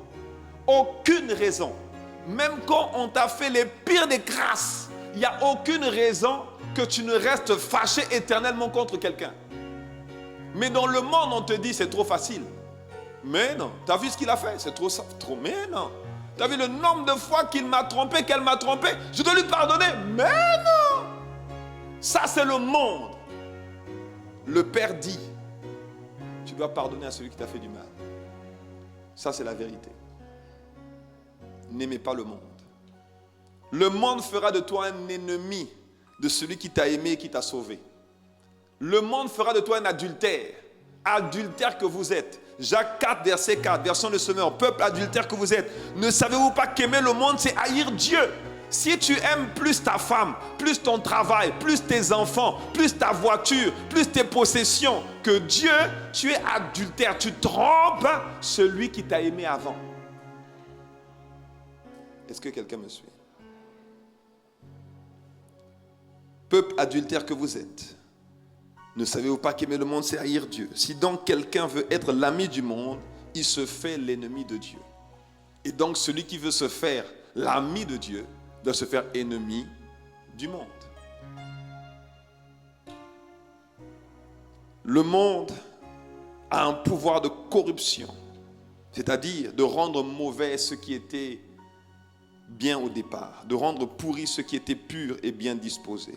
[SPEAKER 1] même quand on t'a fait les pires des grâces, il n'y a aucune raison que tu ne restes fâché éternellement contre quelqu'un. Mais dans le monde, on te dit: c'est trop facile. Mais non, tu as vu ce qu'il a fait? C'est trop. Mais non. Tu as vu le nombre de fois qu'il m'a trompé, qu'elle m'a trompé? Je dois lui pardonner? Mais non. Ça, c'est le monde. Le Père dit: tu dois pardonner à celui qui t'a fait du mal. Ça, c'est la vérité. N'aimez pas le monde. Le monde fera de toi un ennemi de celui qui t'a aimé et qui t'a sauvé. Le monde fera de toi un adultère. Adultère que vous êtes. Jacques 4, verset 4, version de Semeur. Peuple adultère que vous êtes. Ne savez-vous pas qu'aimer le monde, c'est haïr Dieu? Si tu aimes plus ta femme, plus ton travail, plus tes enfants, plus ta voiture, plus tes possessions que Dieu, tu es adultère. Tu trompes celui qui t'a aimé avant. Est-ce que quelqu'un me suit? Peuple adultère que vous êtes. Ne savez-vous pas qu'aimer le monde, c'est haïr Dieu? Si donc quelqu'un veut être l'ami du monde, il se fait l'ennemi de Dieu. Et donc celui qui veut se faire l'ami de Dieu doit se faire ennemi du monde. Le monde a un pouvoir de corruption, c'est-à-dire de rendre mauvais ce qui était bien au départ, de rendre pourri ce qui était pur et bien disposé.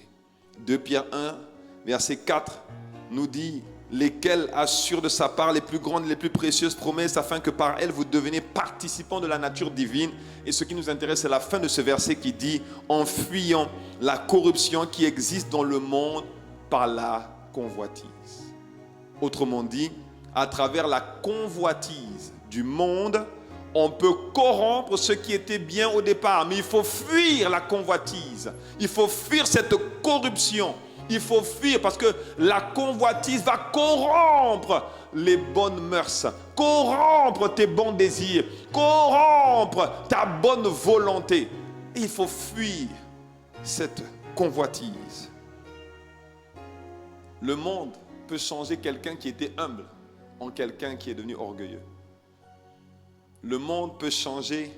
[SPEAKER 1] 2 Pierre 1, verset 4 nous dit: lesquelles assurent de sa part les plus grandes et les plus précieuses promesses, afin que par elles vous deveniez participants de la nature divine. Et ce qui nous intéresse, c'est la fin de ce verset qui dit « En fuyant la corruption qui existe dans le monde par la convoitise ». Autrement dit, à travers la convoitise du monde, on peut corrompre ce qui était bien au départ. Mais il faut fuir la convoitise. Il faut fuir cette corruption. Il faut fuir parce que la convoitise va corrompre les bonnes mœurs, corrompre tes bons désirs, corrompre ta bonne volonté. Et il faut fuir cette convoitise. Le monde peut changer quelqu'un qui était humble en quelqu'un qui est devenu orgueilleux. Le monde peut changer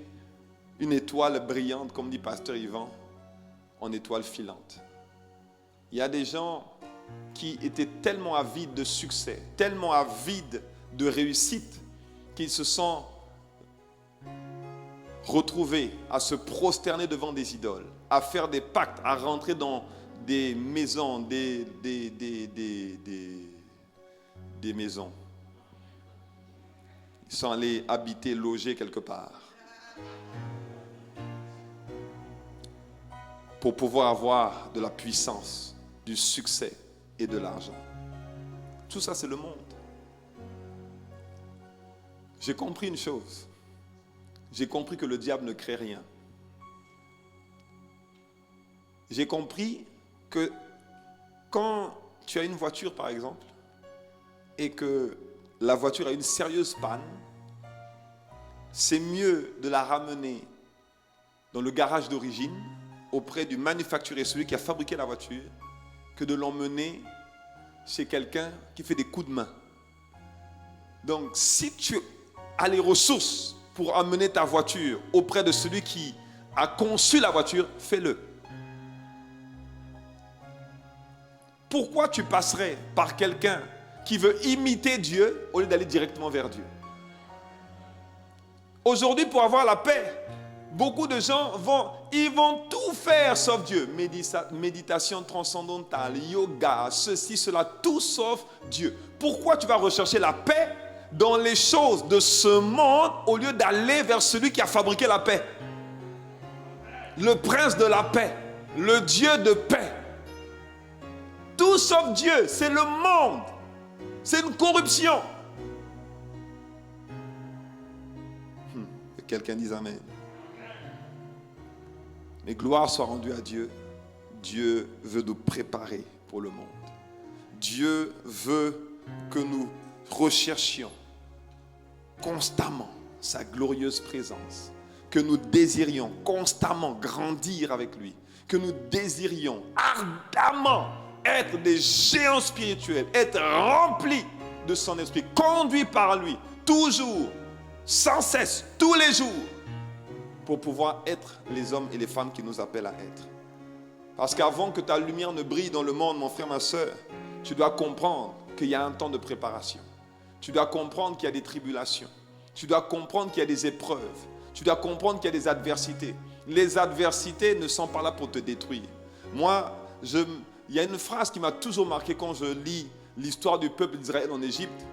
[SPEAKER 1] une étoile brillante, comme dit Pasteur Yvan, en étoile filante. Il y a des gens qui étaient tellement avides de succès, tellement avides de réussite, qu'ils se sont retrouvés à se prosterner devant des idoles, à faire des pactes, à rentrer dans des maisons, des maisons. Ils sont allés habiter, loger quelque part pour pouvoir avoir de la puissance, du succès et de l'argent. Tout ça, c'est le monde. J'ai compris une chose. J'ai compris que le diable ne crée rien. J'ai compris que quand tu as une voiture, par exemple, et que la voiture a une sérieuse panne, c'est mieux de la ramener dans le garage d'origine auprès du manufacturier, celui qui a fabriqué la voiture, que de l'emmener chez quelqu'un qui fait des coups de main. Donc, si tu as les ressources pour amener ta voiture auprès de celui qui a conçu la voiture, fais-le. Pourquoi tu passerais par quelqu'un qui veut imiter Dieu au lieu d'aller directement vers Dieu? Aujourd'hui, pour avoir la paix, beaucoup de gens vont tout faire sauf Dieu. Méditation transcendantale, yoga, ceci, cela, tout sauf Dieu. Pourquoi tu vas rechercher la paix dans les choses de ce monde au lieu d'aller vers celui qui a fabriqué la paix? Le prince de la paix, le Dieu de paix. Tout sauf Dieu, c'est le monde. C'est une corruption. Que quelqu'un dise Amen. Mais gloire soit rendue à Dieu. Dieu veut nous préparer pour le monde. Dieu veut que nous recherchions constamment sa glorieuse présence. Que nous désirions constamment grandir avec lui. Que nous désirions ardemment être des géants spirituels, être remplis de son esprit, conduits par lui, toujours, sans cesse, tous les jours, pour pouvoir être les hommes et les femmes qui nous appellent à être. Parce qu'avant que ta lumière ne brille dans le monde, mon frère, ma soeur, tu dois comprendre qu'il y a un temps de préparation. Tu dois comprendre qu'il y a des tribulations. Tu dois comprendre qu'il y a des épreuves. Tu dois comprendre qu'il y a des adversités. Les adversités ne sont pas là pour te détruire. Moi, il y a une phrase qui m'a toujours marqué quand je lis l'histoire du peuple d'Israël en Égypte.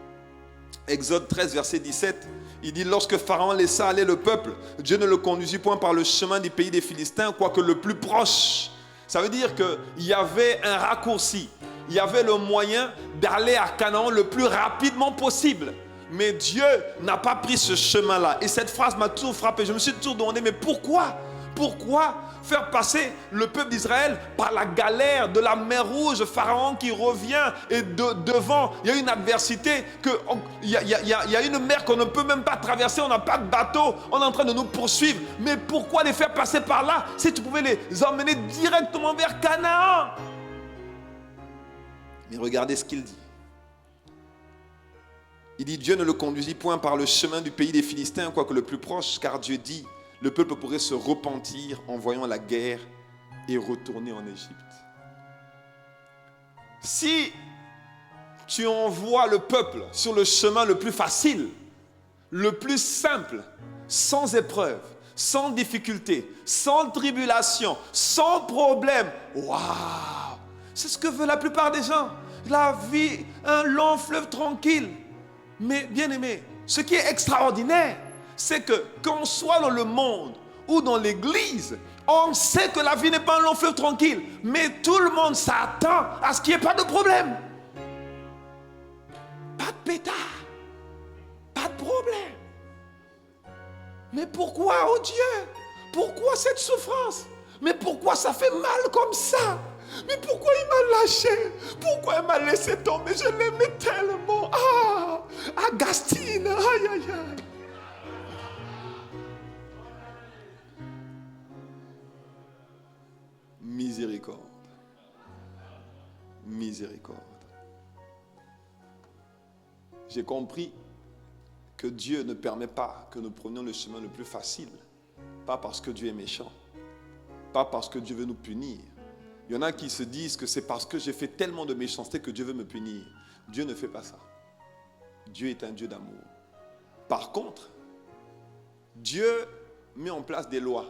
[SPEAKER 1] Exode 13, verset 17. Il dit, lorsque Pharaon laissa aller le peuple, Dieu ne le conduisit point par le chemin du pays des Philistins, quoique le plus proche. Ça veut dire qu'il y avait un raccourci. Il y avait le moyen d'aller à Canaan le plus rapidement possible. Mais Dieu n'a pas pris ce chemin-là. Et cette phrase m'a toujours frappé. Je me suis toujours demandé, mais pourquoi faire passer le peuple d'Israël par la galère de la mer Rouge, Pharaon qui revient et devant, il y a une adversité, il y a une mer qu'on ne peut même pas traverser, on n'a pas de bateau, on est en train de nous poursuivre. Mais pourquoi les faire passer par là si tu pouvais les emmener directement vers Canaan? Mais regardez ce qu'il dit. Il dit, Dieu ne le conduisit point par le chemin du pays des Philistins, quoique le plus proche, car Dieu dit, le peuple pourrait se repentir en voyant la guerre et retourner en Égypte. Si tu envoies le peuple sur le chemin le plus facile, le plus simple, sans épreuve, sans difficulté, sans tribulation, sans problème, waouh! C'est ce que veut la plupart des gens. la vie, un long fleuve tranquille. Mais bien aimé, ce qui est extraordinaire, c'est que qu'on soit dans le monde ou dans l'église, on sait que la vie n'est pas un long fleuve tranquille, mais tout le monde s'attend à ce qu'il n'y ait pas de problème. Pas de pétard, pas de problème. Mais pourquoi, oh Dieu? Pourquoi cette souffrance? Mais pourquoi ça fait mal comme ça? Mais pourquoi il m'a lâché? Pourquoi il m'a laissé tomber? Je l'aimais tellement. Ah, Agastine, aïe, aïe, aïe. Miséricorde. Miséricorde. J'ai compris que Dieu ne permet pas que nous prenions le chemin le plus facile. Pas parce que Dieu est méchant. Pas parce que Dieu veut nous punir. Il y en a qui se disent que c'est parce que j'ai fait tellement de méchanceté que Dieu veut me punir. Dieu ne fait pas ça. Dieu est un Dieu d'amour. Par contre, Dieu met en place des lois.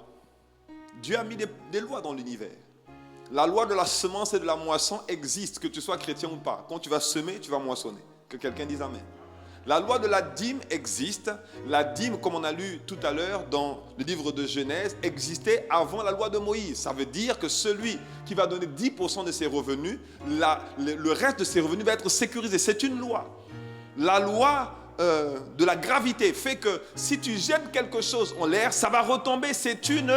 [SPEAKER 1] Dieu a mis des lois dans l'univers. La loi de la semence et de la moisson existe, que tu sois chrétien ou pas. Quand tu vas semer, tu vas moissonner. Que quelqu'un dise Amen. La loi de la dîme existe. La dîme, comme on a lu tout à l'heure dans le livre de Genèse, existait avant la loi de Moïse. Ça veut dire que celui qui va donner 10% de ses revenus, le reste de ses revenus va être sécurisé. C'est une loi. La loi de la gravité fait que si tu jettes quelque chose en l'air, ça va retomber. C'est une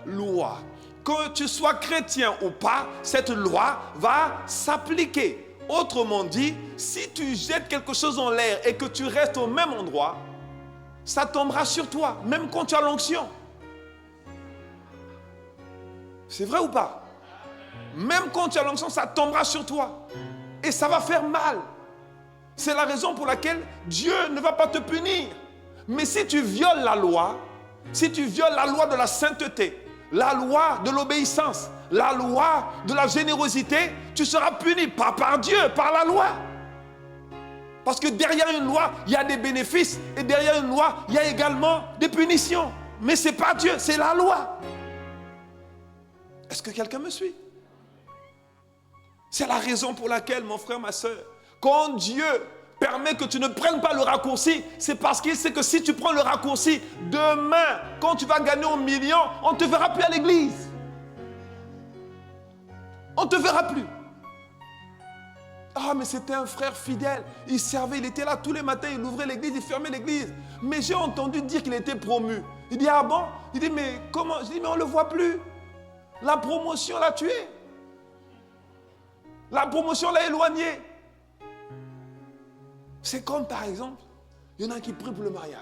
[SPEAKER 1] loi. Que tu sois chrétien ou pas, cette loi va s'appliquer. Autrement dit, si tu jettes quelque chose en l'air et que tu restes au même endroit, ça tombera sur toi, même quand tu as l'onction. C'est vrai ou pas? Même quand tu as l'onction, ça tombera sur toi. Et ça va faire mal. C'est la raison pour laquelle Dieu ne va pas te punir. Mais si tu violes la loi, si tu violes la loi de la sainteté, la loi de l'obéissance, la loi de la générosité, tu seras puni, pas par Dieu, par la loi. Parce que derrière une loi, il y a des bénéfices, et derrière une loi, il y a également des punitions. Mais ce n'est pas Dieu, c'est la loi. Est-ce que quelqu'un me suit? C'est la raison pour laquelle, mon frère, ma soeur, quand Dieu permet que tu ne prennes pas le raccourci, c'est parce qu'il sait que si tu prends le raccourci, demain, quand tu vas gagner 1 million, on ne te verra plus à l'église. On ne te verra plus. Ah, mais c'était un frère fidèle. Il servait, il était là tous les matins, il ouvrait l'église, il fermait l'église. Mais j'ai entendu dire qu'il était promu. Il dit, ah bon? Il dit, mais comment? Je dis, mais on ne le voit plus. La promotion l'a tué. La promotion l'a éloigné. C'est comme par exemple, il y en a qui prient pour le mariage.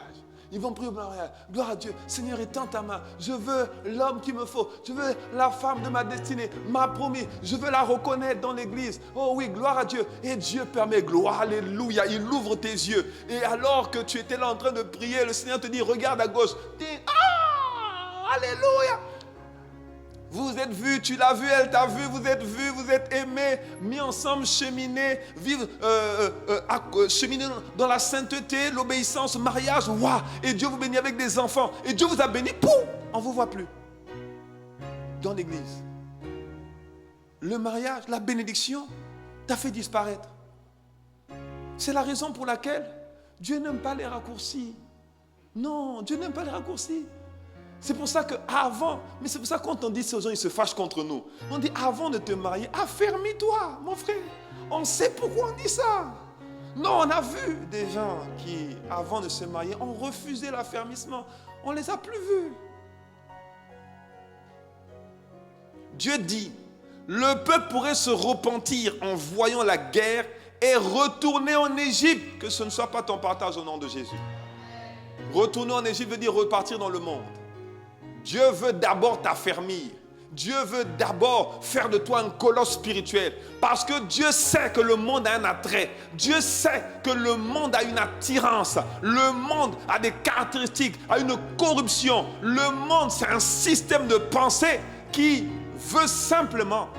[SPEAKER 1] Ils vont prier pour le mariage. Gloire à Dieu. Seigneur, étends ta main. Je veux l'homme qu'il me faut. Je veux la femme de ma destinée. M'a promis. Je veux la reconnaître dans l'église. Oh oui, gloire à Dieu. Et Dieu permet, gloire, alléluia. Il ouvre tes yeux. Et alors que tu étais là en train de prier, le Seigneur te dit, regarde à gauche. Dis, ah, alléluia. Vous êtes vus, tu l'as vu, elle t'a vu, vous êtes aimés, mis ensemble, cheminés, vivre, cheminer dans la sainteté, l'obéissance, mariage, waouh, et Dieu vous bénit avec des enfants, et Dieu vous a béni, pouf, on ne vous voit plus. Dans l'église, le mariage, la bénédiction, t'a fait disparaître. C'est la raison pour laquelle Dieu n'aime pas les raccourcis. Non, Dieu n'aime pas les raccourcis. C'est pour ça qu'avant, mais c'est pour ça que quand on dit ça aux gens, ils se fâchent contre nous. On dit avant de te marier, affermis-toi, mon frère. On sait pourquoi on dit ça. Non, on a vu des gens qui, avant de se marier, ont refusé l'affermissement. On ne les a plus vus. Dieu dit, le peuple pourrait se repentir en voyant la guerre et retourner en Égypte. Que ce ne soit pas ton partage au nom de Jésus. Retourner en Égypte veut dire repartir dans le monde. Dieu veut d'abord t'affermir. Dieu veut d'abord faire de toi un colosse spirituel. Parce que Dieu sait que le monde a un attrait. Dieu sait que le monde a une attirance. Le monde a des caractéristiques, a une corruption. Le monde, c'est un système de pensée qui veut simplement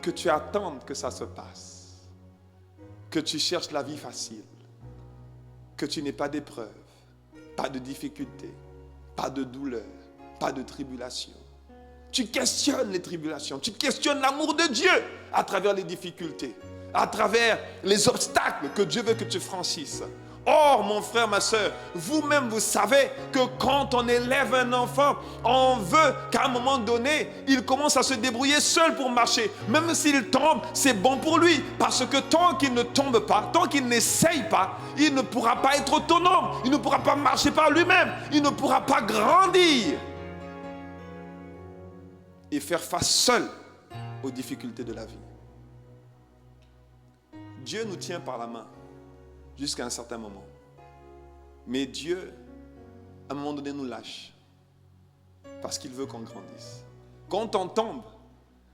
[SPEAKER 1] que tu attendes que ça se passe. Que tu cherches la vie facile. Que tu n'aies pas d'épreuves, pas de difficultés, pas de douleurs. Pas de tribulation. Tu questionnes les tribulations. Tu questionnes l'amour de Dieu à travers les difficultés. à travers les obstacles que Dieu veut que tu franchisses. Or, mon frère, ma soeur, vous-même, vous savez que quand on élève un enfant, on veut qu'à un moment donné, il commence à se débrouiller seul pour marcher. Même s'il tombe, c'est bon pour lui. Parce que tant qu'il ne tombe pas, tant qu'il n'essaye pas, il ne pourra pas être autonome. Il ne pourra pas marcher par lui-même. Il ne pourra pas grandir et faire face seul aux difficultés de la vie. Dieu nous tient par la main jusqu'à un certain moment. Mais Dieu, à un moment donné, nous lâche. Parce qu'il veut qu'on grandisse. Quand on tombe,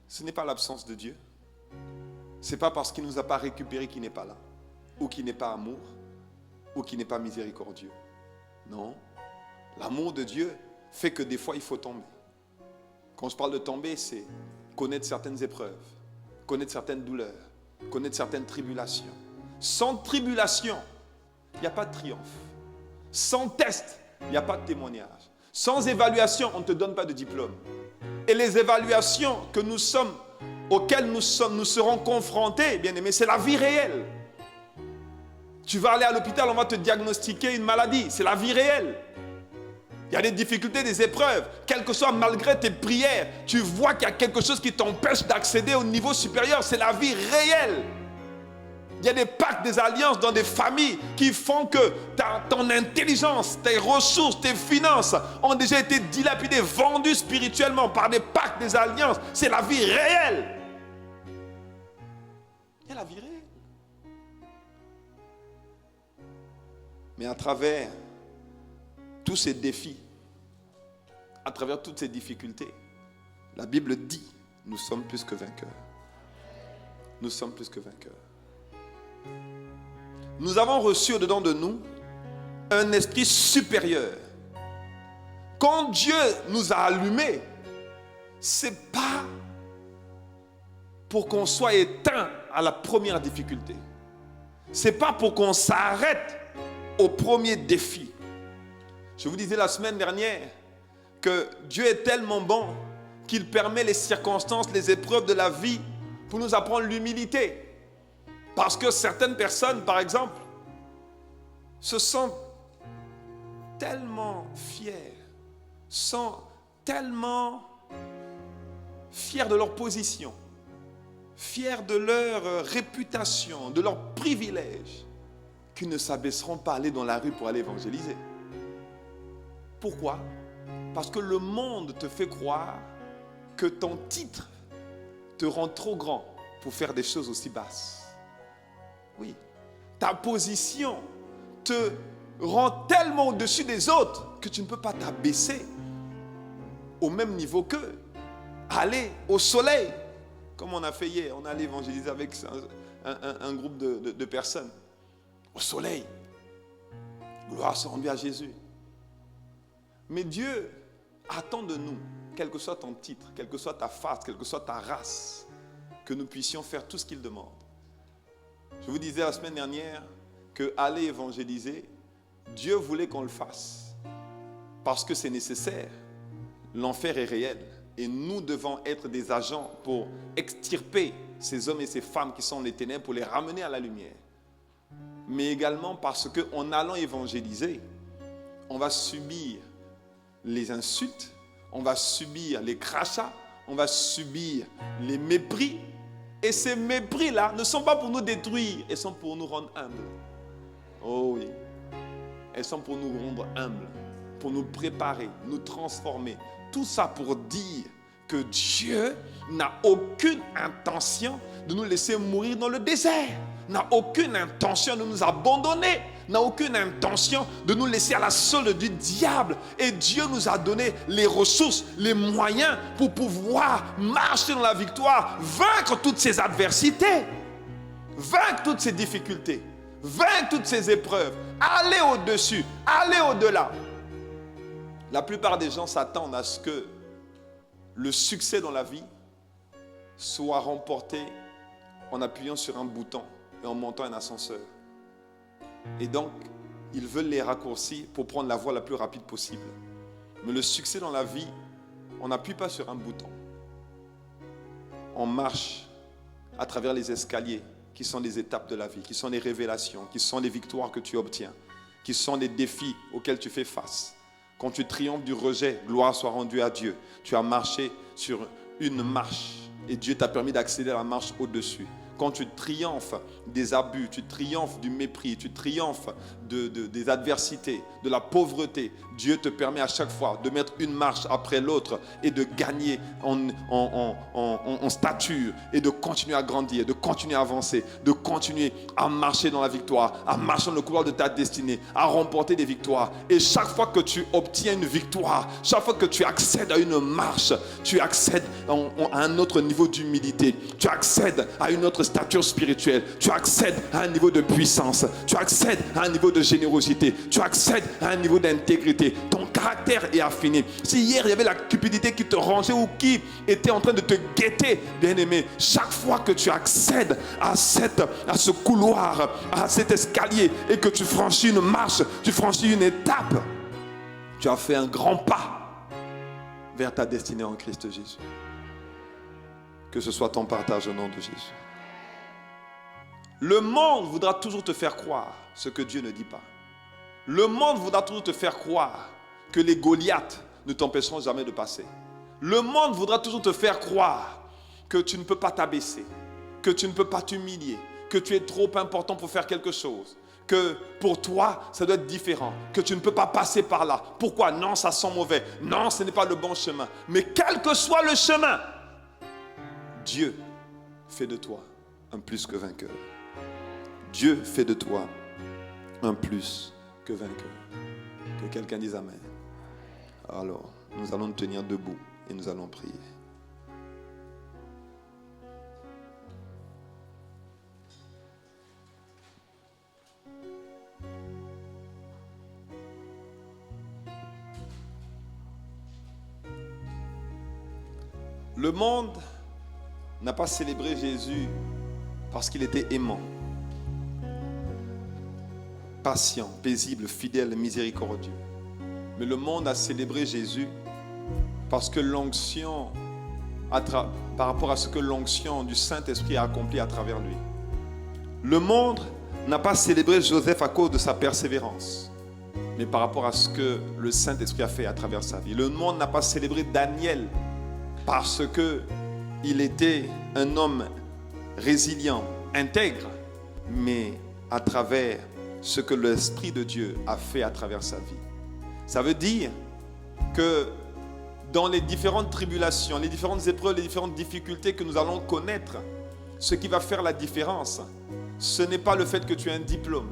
[SPEAKER 1] ce n'est pas l'absence de Dieu. Ce n'est pas parce qu'il ne nous a pas récupérés qu'il n'est pas là. Ou qu'il n'est pas amour. Ou qu'il n'est pas miséricordieux. Non. L'amour de Dieu fait que des fois, il faut tomber. Quand je parle de tomber, c'est connaître certaines épreuves. Connaître certaines douleurs. Connaître certaines tribulations. Sans tribulation, il n'y a pas de triomphe. Sans test, il n'y a pas de témoignage. Sans évaluation, on ne te donne pas de diplôme. Et les évaluations auxquelles nous serons confrontés, bien aimés, c'est la vie réelle. Tu vas aller à l'hôpital, on va te diagnostiquer une maladie. C'est la vie réelle. Il y a des difficultés, des épreuves. Quel que soit, malgré tes prières, tu vois qu'il y a quelque chose qui t'empêche d'accéder au niveau supérieur. C'est la vie réelle. Il y a des pactes, des alliances dans des familles qui font que ton intelligence, tes ressources, tes finances ont déjà été dilapidées, vendues spirituellement par des pactes, des alliances. C'est la vie réelle. Il y a la vie réelle. Mais à travers tous ces défis, à travers toutes ces difficultés, la Bible dit, nous sommes plus que vainqueurs. Nous sommes plus que vainqueurs. Nous avons reçu au-dedans de nous un esprit supérieur. Quand Dieu nous a allumés, c'est pas pour qu'on soit éteint à la première difficulté. C'est pas pour qu'on s'arrête au premier défi. Je vous disais la semaine dernière que Dieu est tellement bon qu'il permet les circonstances, les épreuves de la vie pour nous apprendre l'humilité. Parce que certaines personnes, par exemple, se sentent tellement fiers, sont tellement fiers de leur position, fiers de leur réputation, de leurs privilèges, qu'ils ne s'abaisseront pas à aller dans la rue pour aller évangéliser. Pourquoi? Parce que le monde te fait croire que ton titre te rend trop grand pour faire des choses aussi basses. Oui, ta position te rend tellement au-dessus des autres que tu ne peux pas t'abaisser au même niveau qu'eux. Aller au soleil, comme on a fait hier, on allait évangéliser avec un groupe de personnes. Au soleil, gloire soit rendue à Jésus. Mais Dieu attend de nous, quel que soit ton titre, quelle que soit ta face, quelle que soit ta race, que nous puissions faire tout ce qu'il demande. Je vous disais la semaine dernière que aller évangéliser, Dieu voulait qu'on le fasse parce que c'est nécessaire. L'enfer est réel et nous devons être des agents pour extirper ces hommes et ces femmes qui sont dans les ténèbres, pour les ramener à la lumière. Mais également parce qu'en allant évangéliser, on va subir les insultes, on va subir les crachats, on va subir les mépris. Et ces mépris-là ne sont pas pour nous détruire, ils sont pour nous rendre humbles. Oh oui, elles sont pour nous rendre humbles, pour nous préparer, nous transformer. Tout ça pour dire que Dieu n'a aucune intention de nous laisser mourir dans le désert, n'a aucune intention de nous abandonner, n'a aucune intention de nous laisser à la solde du diable. Et Dieu nous a donné les ressources, les moyens pour pouvoir marcher dans la victoire, vaincre toutes ces adversités, vaincre toutes ces difficultés, vaincre toutes ces épreuves, aller au-dessus, aller au-delà. La plupart des gens s'attendent à ce que le succès dans la vie soit remporté en appuyant sur un bouton et en montant un ascenseur. Et donc, ils veulent les raccourcis pour prendre la voie la plus rapide possible. Mais le succès dans la vie, on n'appuie pas sur un bouton. On marche à travers les escaliers qui sont les étapes de la vie, qui sont les révélations, qui sont les victoires que tu obtiens, qui sont les défis auxquels tu fais face. Quand tu triomphes du rejet, gloire soit rendue à Dieu. Tu as marché sur une marche et Dieu t'a permis d'accéder à la marche au-dessus. Quand tu triomphes des abus, tu triomphes du mépris, tu triomphes des adversités, de la pauvreté, Dieu te permet à chaque fois de mettre une marche après l'autre et de gagner en stature et de continuer à grandir, de continuer à avancer, de continuer à marcher dans la victoire, à marcher dans le couloir de ta destinée, à remporter des victoires. Et chaque fois que tu obtiens une victoire, chaque fois que tu accèdes à une marche, tu accèdes à un autre niveau d'humilité, tu accèdes à une autre stature spirituelle, tu accèdes à un niveau de puissance, tu accèdes à un niveau de générosité, tu accèdes à un niveau d'intégrité. Ton caractère est affiné. Si hier il y avait la cupidité qui te rangeait ou qui était en train de te guetter, bien-aimé, chaque fois que tu accèdes à ce couloir, à cet escalier et que tu franchis une marche, tu franchis une étape, tu as fait un grand pas vers ta destinée en Christ Jésus. Que ce soit ton partage au nom de Jésus. Le monde voudra toujours te faire croire ce que Dieu ne dit pas. Le monde voudra toujours te faire croire que les Goliaths ne t'empêcheront jamais de passer. Le monde voudra toujours te faire croire que tu ne peux pas t'abaisser, que tu ne peux pas t'humilier, que tu es trop important pour faire quelque chose, que pour toi, ça doit être différent, que tu ne peux pas passer par là. Pourquoi? Non, ça sent mauvais. Non, ce n'est pas le bon chemin. Mais quel que soit le chemin, Dieu fait de toi un plus que vainqueur. Dieu fait de toi un plus que vainqueur. Que quelqu'un dise Amen. Alors, nous allons nous tenir debout et nous allons prier. Le monde n'a pas célébré Jésus parce qu'il était aimant, patient, paisible, fidèle, miséricordieux. Mais le monde a célébré Jésus parce que l'onction, par rapport à ce que l'onction du Saint-Esprit a accompli à travers lui. Le monde n'a pas célébré Joseph à cause de sa persévérance, mais par rapport à ce que le Saint-Esprit a fait à travers sa vie. Le monde n'a pas célébré Daniel parce qu'il était un homme résilient, intègre, mais à travers ce que l'Esprit de Dieu a fait à travers sa vie. Ça veut dire que dans les différentes tribulations, les différentes épreuves, les différentes difficultés que nous allons connaître, ce qui va faire la différence, ce n'est pas le fait que tu aies un diplôme,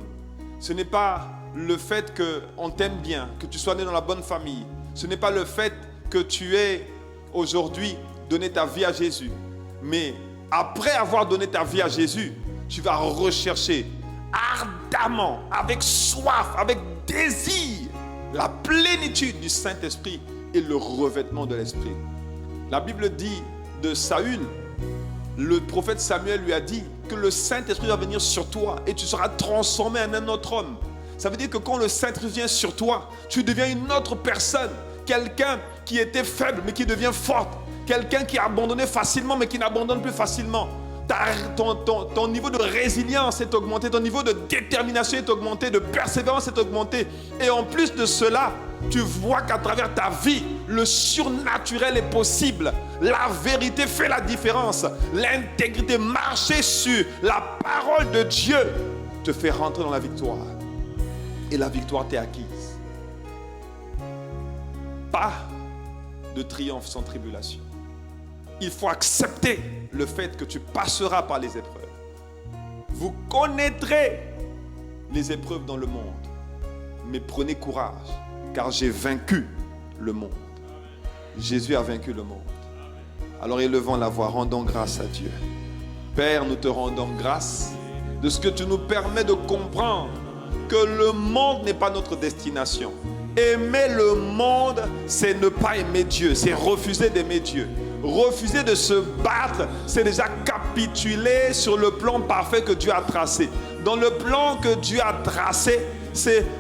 [SPEAKER 1] ce n'est pas le fait qu'on t'aime bien, que tu sois né dans la bonne famille, ce n'est pas le fait que tu aies aujourd'hui donné ta vie à Jésus, mais après avoir donné ta vie à Jésus, tu vas rechercher ardemment, avec soif, avec désir, la plénitude du Saint-Esprit et le revêtement de l'Esprit. La Bible dit de Saül, le prophète Samuel lui a dit que le Saint-Esprit va venir sur toi et tu seras transformé en un autre homme. Ça veut dire que quand le Saint-Esprit vient sur toi, tu deviens une autre personne. Quelqu'un qui était faible mais qui devient forte. Quelqu'un qui a abandonné facilement mais qui n'abandonne plus facilement. Ton niveau de résilience est augmenté, ton niveau de détermination est augmenté, de persévérance est augmenté. Et en plus de cela, tu vois qu'à travers ta vie, le surnaturel est possible. La vérité fait la différence. L'intégrité, marcher sur la parole de Dieu te fait rentrer dans la victoire. Et la victoire t'est acquise. Pas de triomphe sans tribulation. Il faut accepter le fait que tu passeras par les épreuves. Vous connaîtrez les épreuves dans le monde. Mais prenez courage, car j'ai vaincu le monde. Jésus a vaincu le monde. Alors élevons la voix, rendons grâce à Dieu. Père, nous te rendons grâce de ce que tu nous permets de comprendre que le monde n'est pas notre destination. Aimer le monde, c'est ne pas aimer Dieu, c'est refuser d'aimer Dieu. Refuser de se battre, c'est déjà capituler sur le plan parfait que Dieu a tracé. Dans le plan que Dieu a tracé,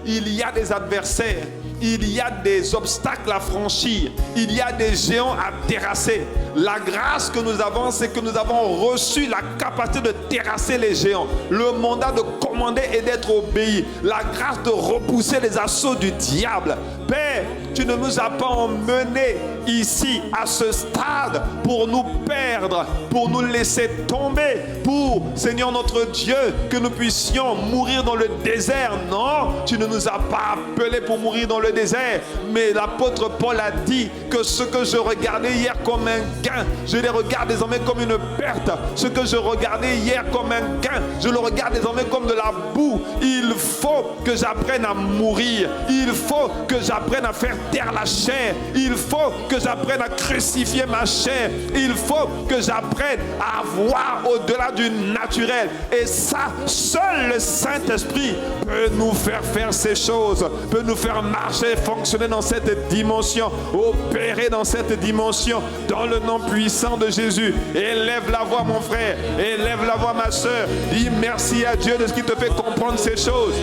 [SPEAKER 1] il y a des adversaires, il y a des obstacles à franchir, il y a des géants à terrasser. La grâce que nous avons, c'est que nous avons reçu la capacité de terrasser les géants, le mandat de commander et d'être obéi, la grâce de repousser les assauts du diable. Père, tu ne nous as pas emmenés ici à ce stade pour nous perdre, pour nous laisser tomber, pour, Seigneur notre Dieu, que nous puissions mourir dans le désert. Non, tu ne nous as pas appelés pour mourir dans le désert. Mais l'apôtre Paul a dit que ce que je regardais hier comme un gain, je les regarde désormais comme une perte. Ce que je regardais hier comme un gain, je le regarde désormais comme de la boue. Il faut que j'apprenne à mourir. Il faut que j'apprenne à faire taire la chair. Il faut que j'apprenne à crucifier ma chair. Il faut que j'apprenne à voir au-delà du naturel. Et ça, seul le Saint-Esprit peut nous faire ces choses, peut nous faire marcher, fonctionner dans cette dimension, opérer dans cette dimension, dans le nom puissant de Jésus. Élève la voix, mon frère, élève la voix, ma soeur. Dis merci à Dieu de ce qui te fait comprendre ces choses.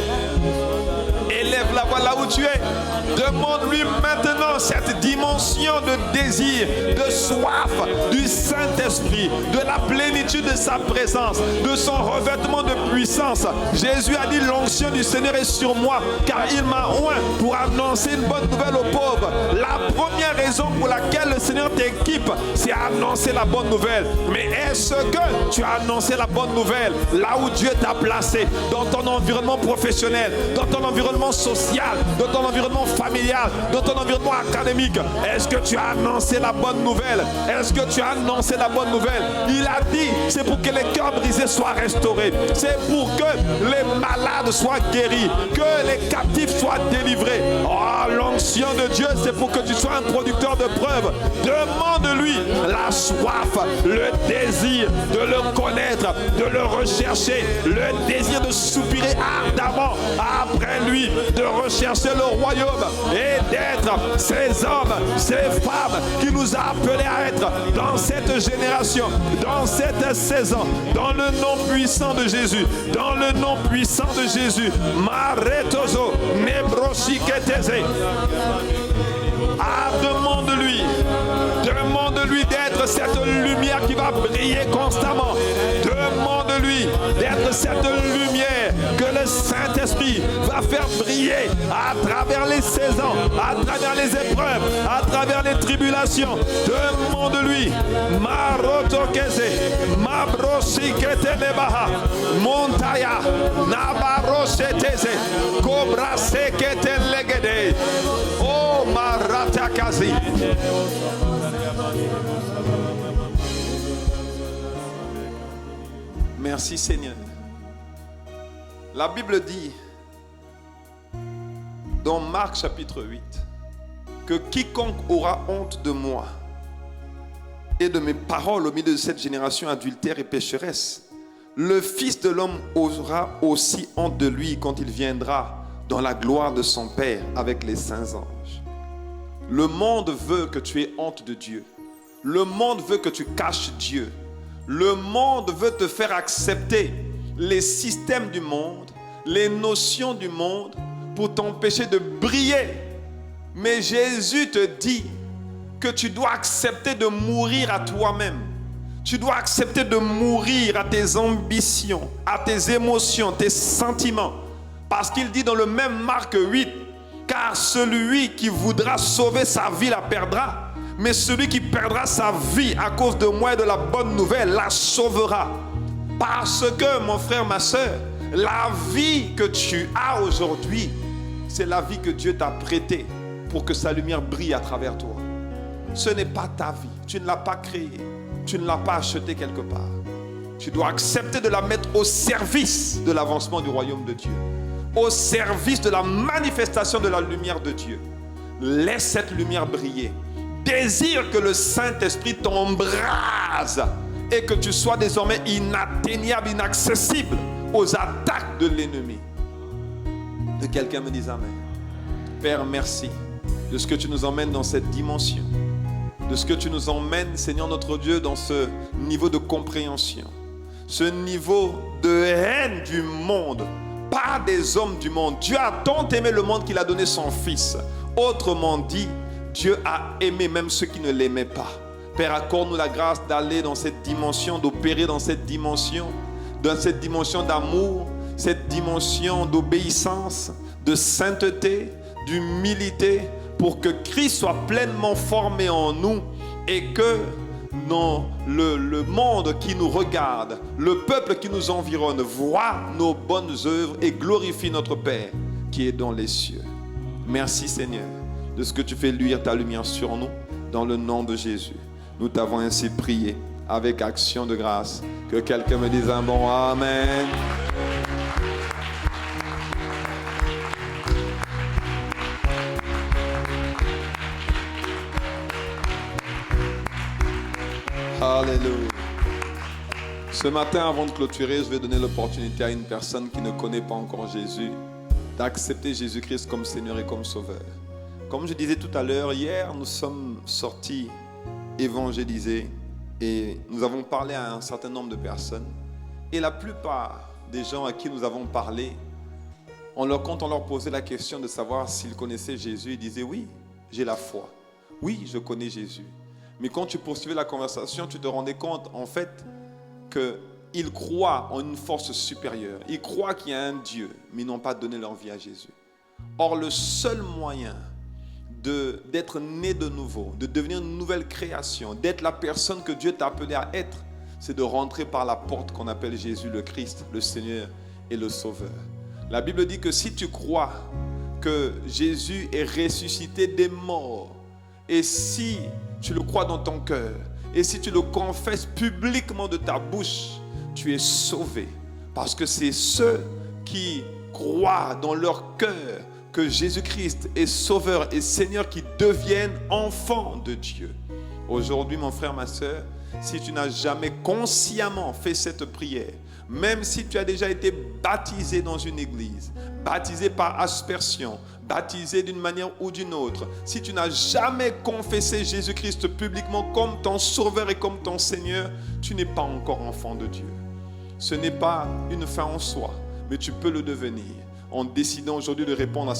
[SPEAKER 1] Élève la voix là où tu es. Demande-lui maintenant cette dimension de désir, de soif du Saint-Esprit, de la plénitude de sa présence, de son revêtement de puissance. Jésus a dit: l'onction du Seigneur est sur moi, car il m'a oint pour annoncer une bonne nouvelle aux pauvres. La première raison pour laquelle le Seigneur t'équipe, c'est annoncer la bonne nouvelle. Mais est-ce que tu as annoncé la bonne nouvelle là où Dieu t'a placé, dans ton environnement professionnel, dans ton environnement social, dans ton environnement familial, dans ton environnement académique? Est-ce que tu as annoncé la bonne nouvelle? Est-ce que tu as annoncé la bonne nouvelle? Il a dit, c'est pour que les cœurs brisés soient restaurés, c'est pour que les malades soient guéris, que les captifs soient délivrés. Oh, l'onction de Dieu, c'est pour que tu sois un producteur de preuves. Demande-lui la soif, le désir de le connaître, de le rechercher, le désir de soupirer ardemment après lui, de rechercher le royaume et d'être ces hommes, ces femmes qui nous a appelés à être dans cette génération, dans cette saison, dans le nom puissant de Jésus, dans le nom puissant de Jésus. Maretozo, Nebrosiketeze. Ah, demande-lui d'être cette lumière qui va briller constamment. Demande-lui d'être cette lumière que le Saint-Esprit va faire briller à travers les saisons, à travers les épreuves, à travers les tribulations. Demande-lui. Marotokeze, Mabrosiketelebaha, Montaya, Nabaroseteze, Kobraseketelegede. Oh, Maratakazi. Merci Seigneur. La Bible dit dans Marc chapitre 8 que quiconque aura honte de moi et de mes paroles au milieu de cette génération adultère et pécheresse, le Fils de l'homme aura aussi honte de lui quand il viendra dans la gloire de son Père avec les saints anges. Le monde veut que tu aies honte de Dieu. Le monde veut que tu caches Dieu. Le monde veut te faire accepter les systèmes du monde, les notions du monde pour t'empêcher de briller. Mais Jésus te dit que tu dois accepter de mourir à toi-même. Tu dois accepter de mourir à tes ambitions, à tes émotions, tes sentiments. Parce qu'il dit dans le même Marc 8, car celui qui voudra sauver sa vie la perdra. Mais celui qui perdra sa vie à cause de moi et de la bonne nouvelle la sauvera. Parce que, mon frère, ma soeur, la vie que tu as aujourd'hui, c'est la vie que Dieu t'a prêtée pour que sa lumière brille à travers toi. Ce n'est pas ta vie. Tu ne l'as pas créée. Tu ne l'as pas achetée quelque part. Tu dois accepter de la mettre au service de l'avancement du royaume de Dieu. Au service de la manifestation de la lumière de Dieu. Laisse cette lumière briller. Désire que le Saint-Esprit t'embrase et que tu sois désormais inatteignable, inaccessible aux attaques de l'ennemi. Que quelqu'un me dise Amen. Père, merci de ce que tu nous emmènes dans cette dimension, de ce que tu nous emmènes, Seigneur notre Dieu, dans ce niveau de compréhension, ce niveau de haine du monde, pas des hommes du monde. Dieu a tant aimé le monde qu'il a donné son Fils. Autrement dit, Dieu a aimé même ceux qui ne l'aimaient pas. Père, accorde-nous la grâce d'aller dans cette dimension, d'opérer dans cette dimension d'amour, cette dimension d'obéissance, de sainteté, d'humilité, pour que Christ soit pleinement formé en nous et que le monde qui nous regarde, le peuple qui nous environne, voit nos bonnes œuvres et glorifie notre Père qui est dans les cieux. Merci Seigneur de ce que tu fais luire ta lumière sur nous, dans le nom de Jésus. Nous t'avons ainsi prié avec action de grâce. Que quelqu'un me dise un bon Amen. Alléluia. Ce matin, avant de clôturer, je vais donner l'opportunité à une personne qui ne connaît pas encore Jésus d'accepter Jésus-Christ comme Seigneur et comme Sauveur. Comme je disais tout à l'heure, hier, nous sommes sortis évangéliser et nous avons parlé à un certain nombre de personnes. Et la plupart des gens à qui nous avons parlé, quand on leur posait la question de savoir s'ils connaissaient Jésus, ils disaient oui, j'ai la foi. Oui, je connais Jésus. Mais quand tu poursuivais la conversation, tu te rendais compte en fait qu'ils croient en une force supérieure. Ils croient qu'il y a un Dieu, mais ils n'ont pas donné leur vie à Jésus. Or, le seul moyen d'être né de nouveau, de devenir une nouvelle création, d'être la personne que Dieu t'a appelé à être, c'est de rentrer par la porte qu'on appelle Jésus le Christ, le Seigneur et le Sauveur. La Bible dit que si tu crois que Jésus est ressuscité des morts, et si tu le crois dans ton cœur, et si tu le confesses publiquement de ta bouche, tu es sauvé. Parce que c'est ceux qui croient dans leur cœur que Jésus-Christ est Sauveur et Seigneur qui deviennent enfants de Dieu. Aujourd'hui, mon frère, ma soeur, si tu n'as jamais consciemment fait cette prière, même si tu as déjà été baptisé dans une église, baptisé par aspersion, baptisé d'une manière ou d'une autre, si tu n'as jamais confessé Jésus-Christ publiquement comme ton Sauveur et comme ton Seigneur, tu n'es pas encore enfant de Dieu. Ce n'est pas une fin en soi, mais tu peux le devenir en décidant aujourd'hui de répondre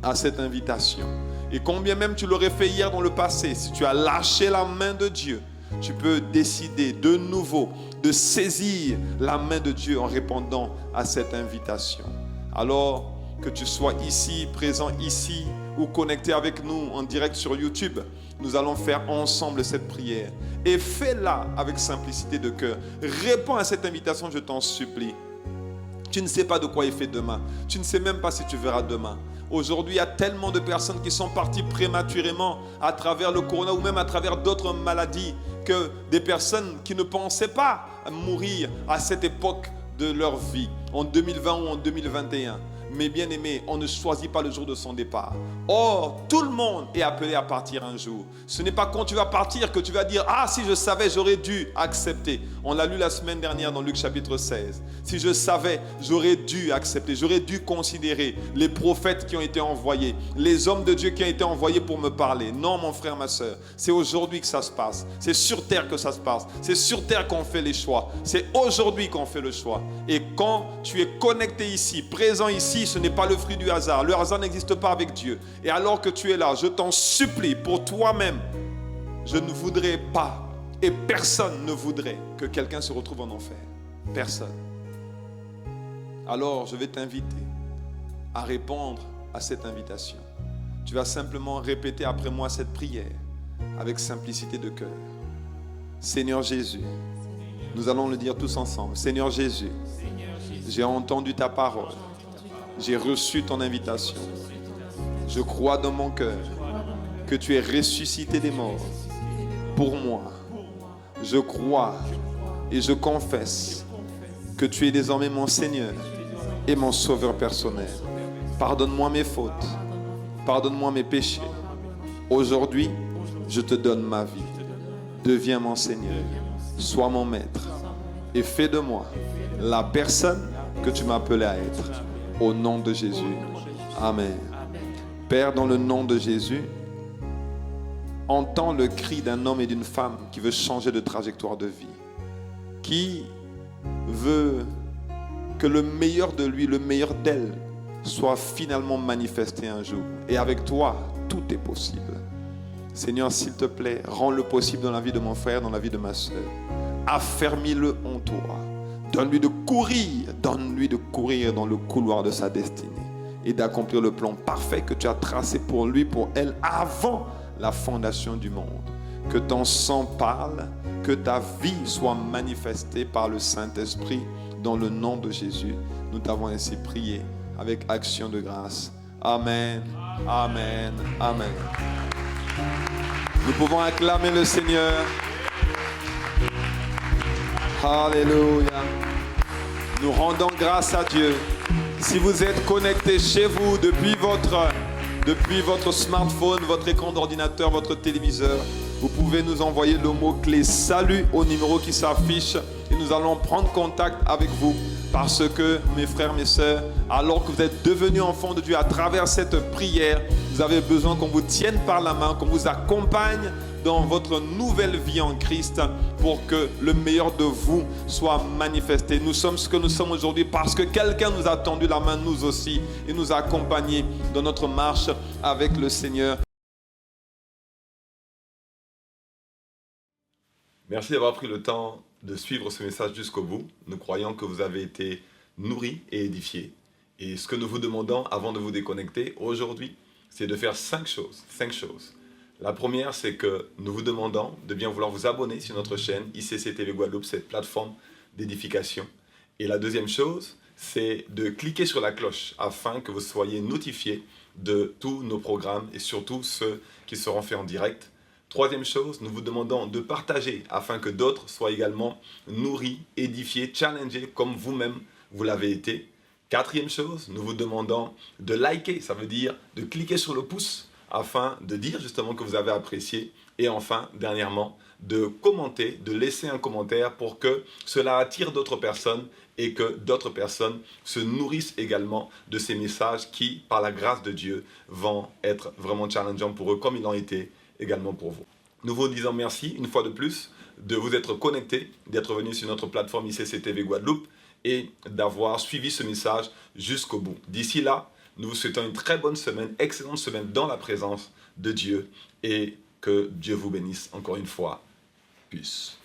[SPEAKER 1] à cette invitation. Et combien même tu l'aurais fait hier dans le passé, si tu as lâché la main de Dieu, tu peux décider de nouveau de saisir la main de Dieu en répondant à cette invitation. Alors que tu sois ici, présent ici ou connecté avec nous en direct sur YouTube, nous allons faire ensemble cette prière. Et fais-la avec simplicité de cœur. Réponds à cette invitation, je t'en supplie. Tu ne sais pas de quoi il fait demain. Tu ne sais même pas si tu verras demain. Aujourd'hui, il y a tellement de personnes qui sont parties prématurément à travers le corona ou même à travers d'autres maladies que des personnes qui ne pensaient pas mourir à cette époque de leur vie, en 2020 ou en 2021. Mais bien aimé, on ne choisit pas le jour de son départ. Or, tout le monde est appelé à partir un jour. Ce n'est pas quand tu vas partir que tu vas dire « Ah, si je savais, j'aurais dû accepter ». On l'a lu la semaine dernière dans Luc chapitre 16. Si je savais, j'aurais dû accepter, j'aurais dû considérer les prophètes qui ont été envoyés, les hommes de Dieu qui ont été envoyés pour me parler. Non, mon frère, ma soeur, c'est aujourd'hui que ça se passe. C'est sur terre que ça se passe. C'est sur terre qu'on fait les choix. C'est aujourd'hui qu'on fait le choix. Et quand tu es connecté ici, présent ici, ce n'est pas le fruit du hasard. Le hasard n'existe pas avec Dieu. Et alors que tu es là, je t'en supplie pour toi-même, je ne voudrais pas, et personne ne voudrait que quelqu'un se retrouve en enfer. Personne. Alors je vais t'inviter à répondre à cette invitation. Tu vas simplement répéter après moi cette prière avec simplicité de cœur. Seigneur Jésus, nous allons le dire tous ensemble. Seigneur Jésus, j'ai entendu ta parole. J'ai reçu ton invitation. Je crois dans mon cœur que tu es ressuscité des morts pour moi. Je crois et je confesse que tu es désormais mon Seigneur et mon Sauveur personnel. Pardonne-moi mes fautes. Pardonne-moi mes péchés. Aujourd'hui, je te donne ma vie. Deviens mon Seigneur. Sois mon maître. Et fais de moi la personne que tu m'as appelé à être. Au nom de Jésus. Amen. Père, dans le nom de Jésus, entends le cri d'un homme et d'une femme qui veut changer de trajectoire de vie, qui veut que le meilleur de lui, le meilleur d'elle, soit finalement manifesté un jour. Et avec toi, tout est possible. Seigneur, s'il te plaît, rends-le possible dans la vie de mon frère, dans la vie de ma soeur. Affermis-le en toi. Donne-lui de courir dans le couloir de sa destinée et d'accomplir le plan parfait que tu as tracé pour lui, pour elle, avant la fondation du monde. Que ton sang parle, que ta vie soit manifestée par le Saint-Esprit dans le nom de Jésus. Nous t'avons ainsi prié avec action de grâce. Amen, amen, amen. Nous pouvons acclamer le Seigneur. Alléluia. Nous rendons grâce à Dieu. Si vous êtes connecté chez vous depuis votre smartphone, votre écran d'ordinateur, votre téléviseur, vous pouvez nous envoyer le mot-clé salut au numéro qui s'affiche et nous allons prendre contact avec vous. Parce que, mes frères, mes sœurs, alors que vous êtes devenus enfants de Dieu à travers cette prière, vous avez besoin qu'on vous tienne par la main, qu'on vous accompagne dans votre nouvelle vie en Christ pour que le meilleur de vous soit manifesté. Nous sommes ce que nous sommes aujourd'hui parce que quelqu'un nous a tendu la main, nous aussi, et nous a accompagnés dans notre marche avec le Seigneur.
[SPEAKER 2] Merci d'avoir pris le temps de suivre ce message jusqu'au bout. Nous croyons que vous avez été nourris et édifiés. Et ce que nous vous demandons avant de vous déconnecter aujourd'hui, c'est de faire 5 choses. 5 choses. La première, c'est que nous vous demandons de bien vouloir vous abonner sur notre chaîne ICC TV Guadeloupe, cette plateforme d'édification. Et la deuxième chose, c'est de cliquer sur la cloche afin que vous soyez notifiés de tous nos programmes et surtout ceux qui seront faits en direct. Troisième chose, nous vous demandons de partager afin que d'autres soient également nourris, édifiés, challengés comme vous-même vous l'avez été. Quatrième chose, nous vous demandons de liker, ça veut dire de cliquer sur le pouce afin de dire justement que vous avez apprécié. Et enfin, dernièrement, de commenter, de laisser un commentaire pour que cela attire d'autres personnes et que d'autres personnes se nourrissent également de ces messages qui, par la grâce de Dieu, vont être vraiment challengeants pour eux comme ils l'ont été également pour vous. Nous vous disons merci une fois de plus de vous être connectés, d'être venus sur notre plateforme ICC TV Guadeloupe et d'avoir suivi ce message jusqu'au bout. D'ici là, nous vous souhaitons une très bonne semaine, excellente semaine dans la présence de Dieu et que Dieu vous bénisse encore une fois. Peace.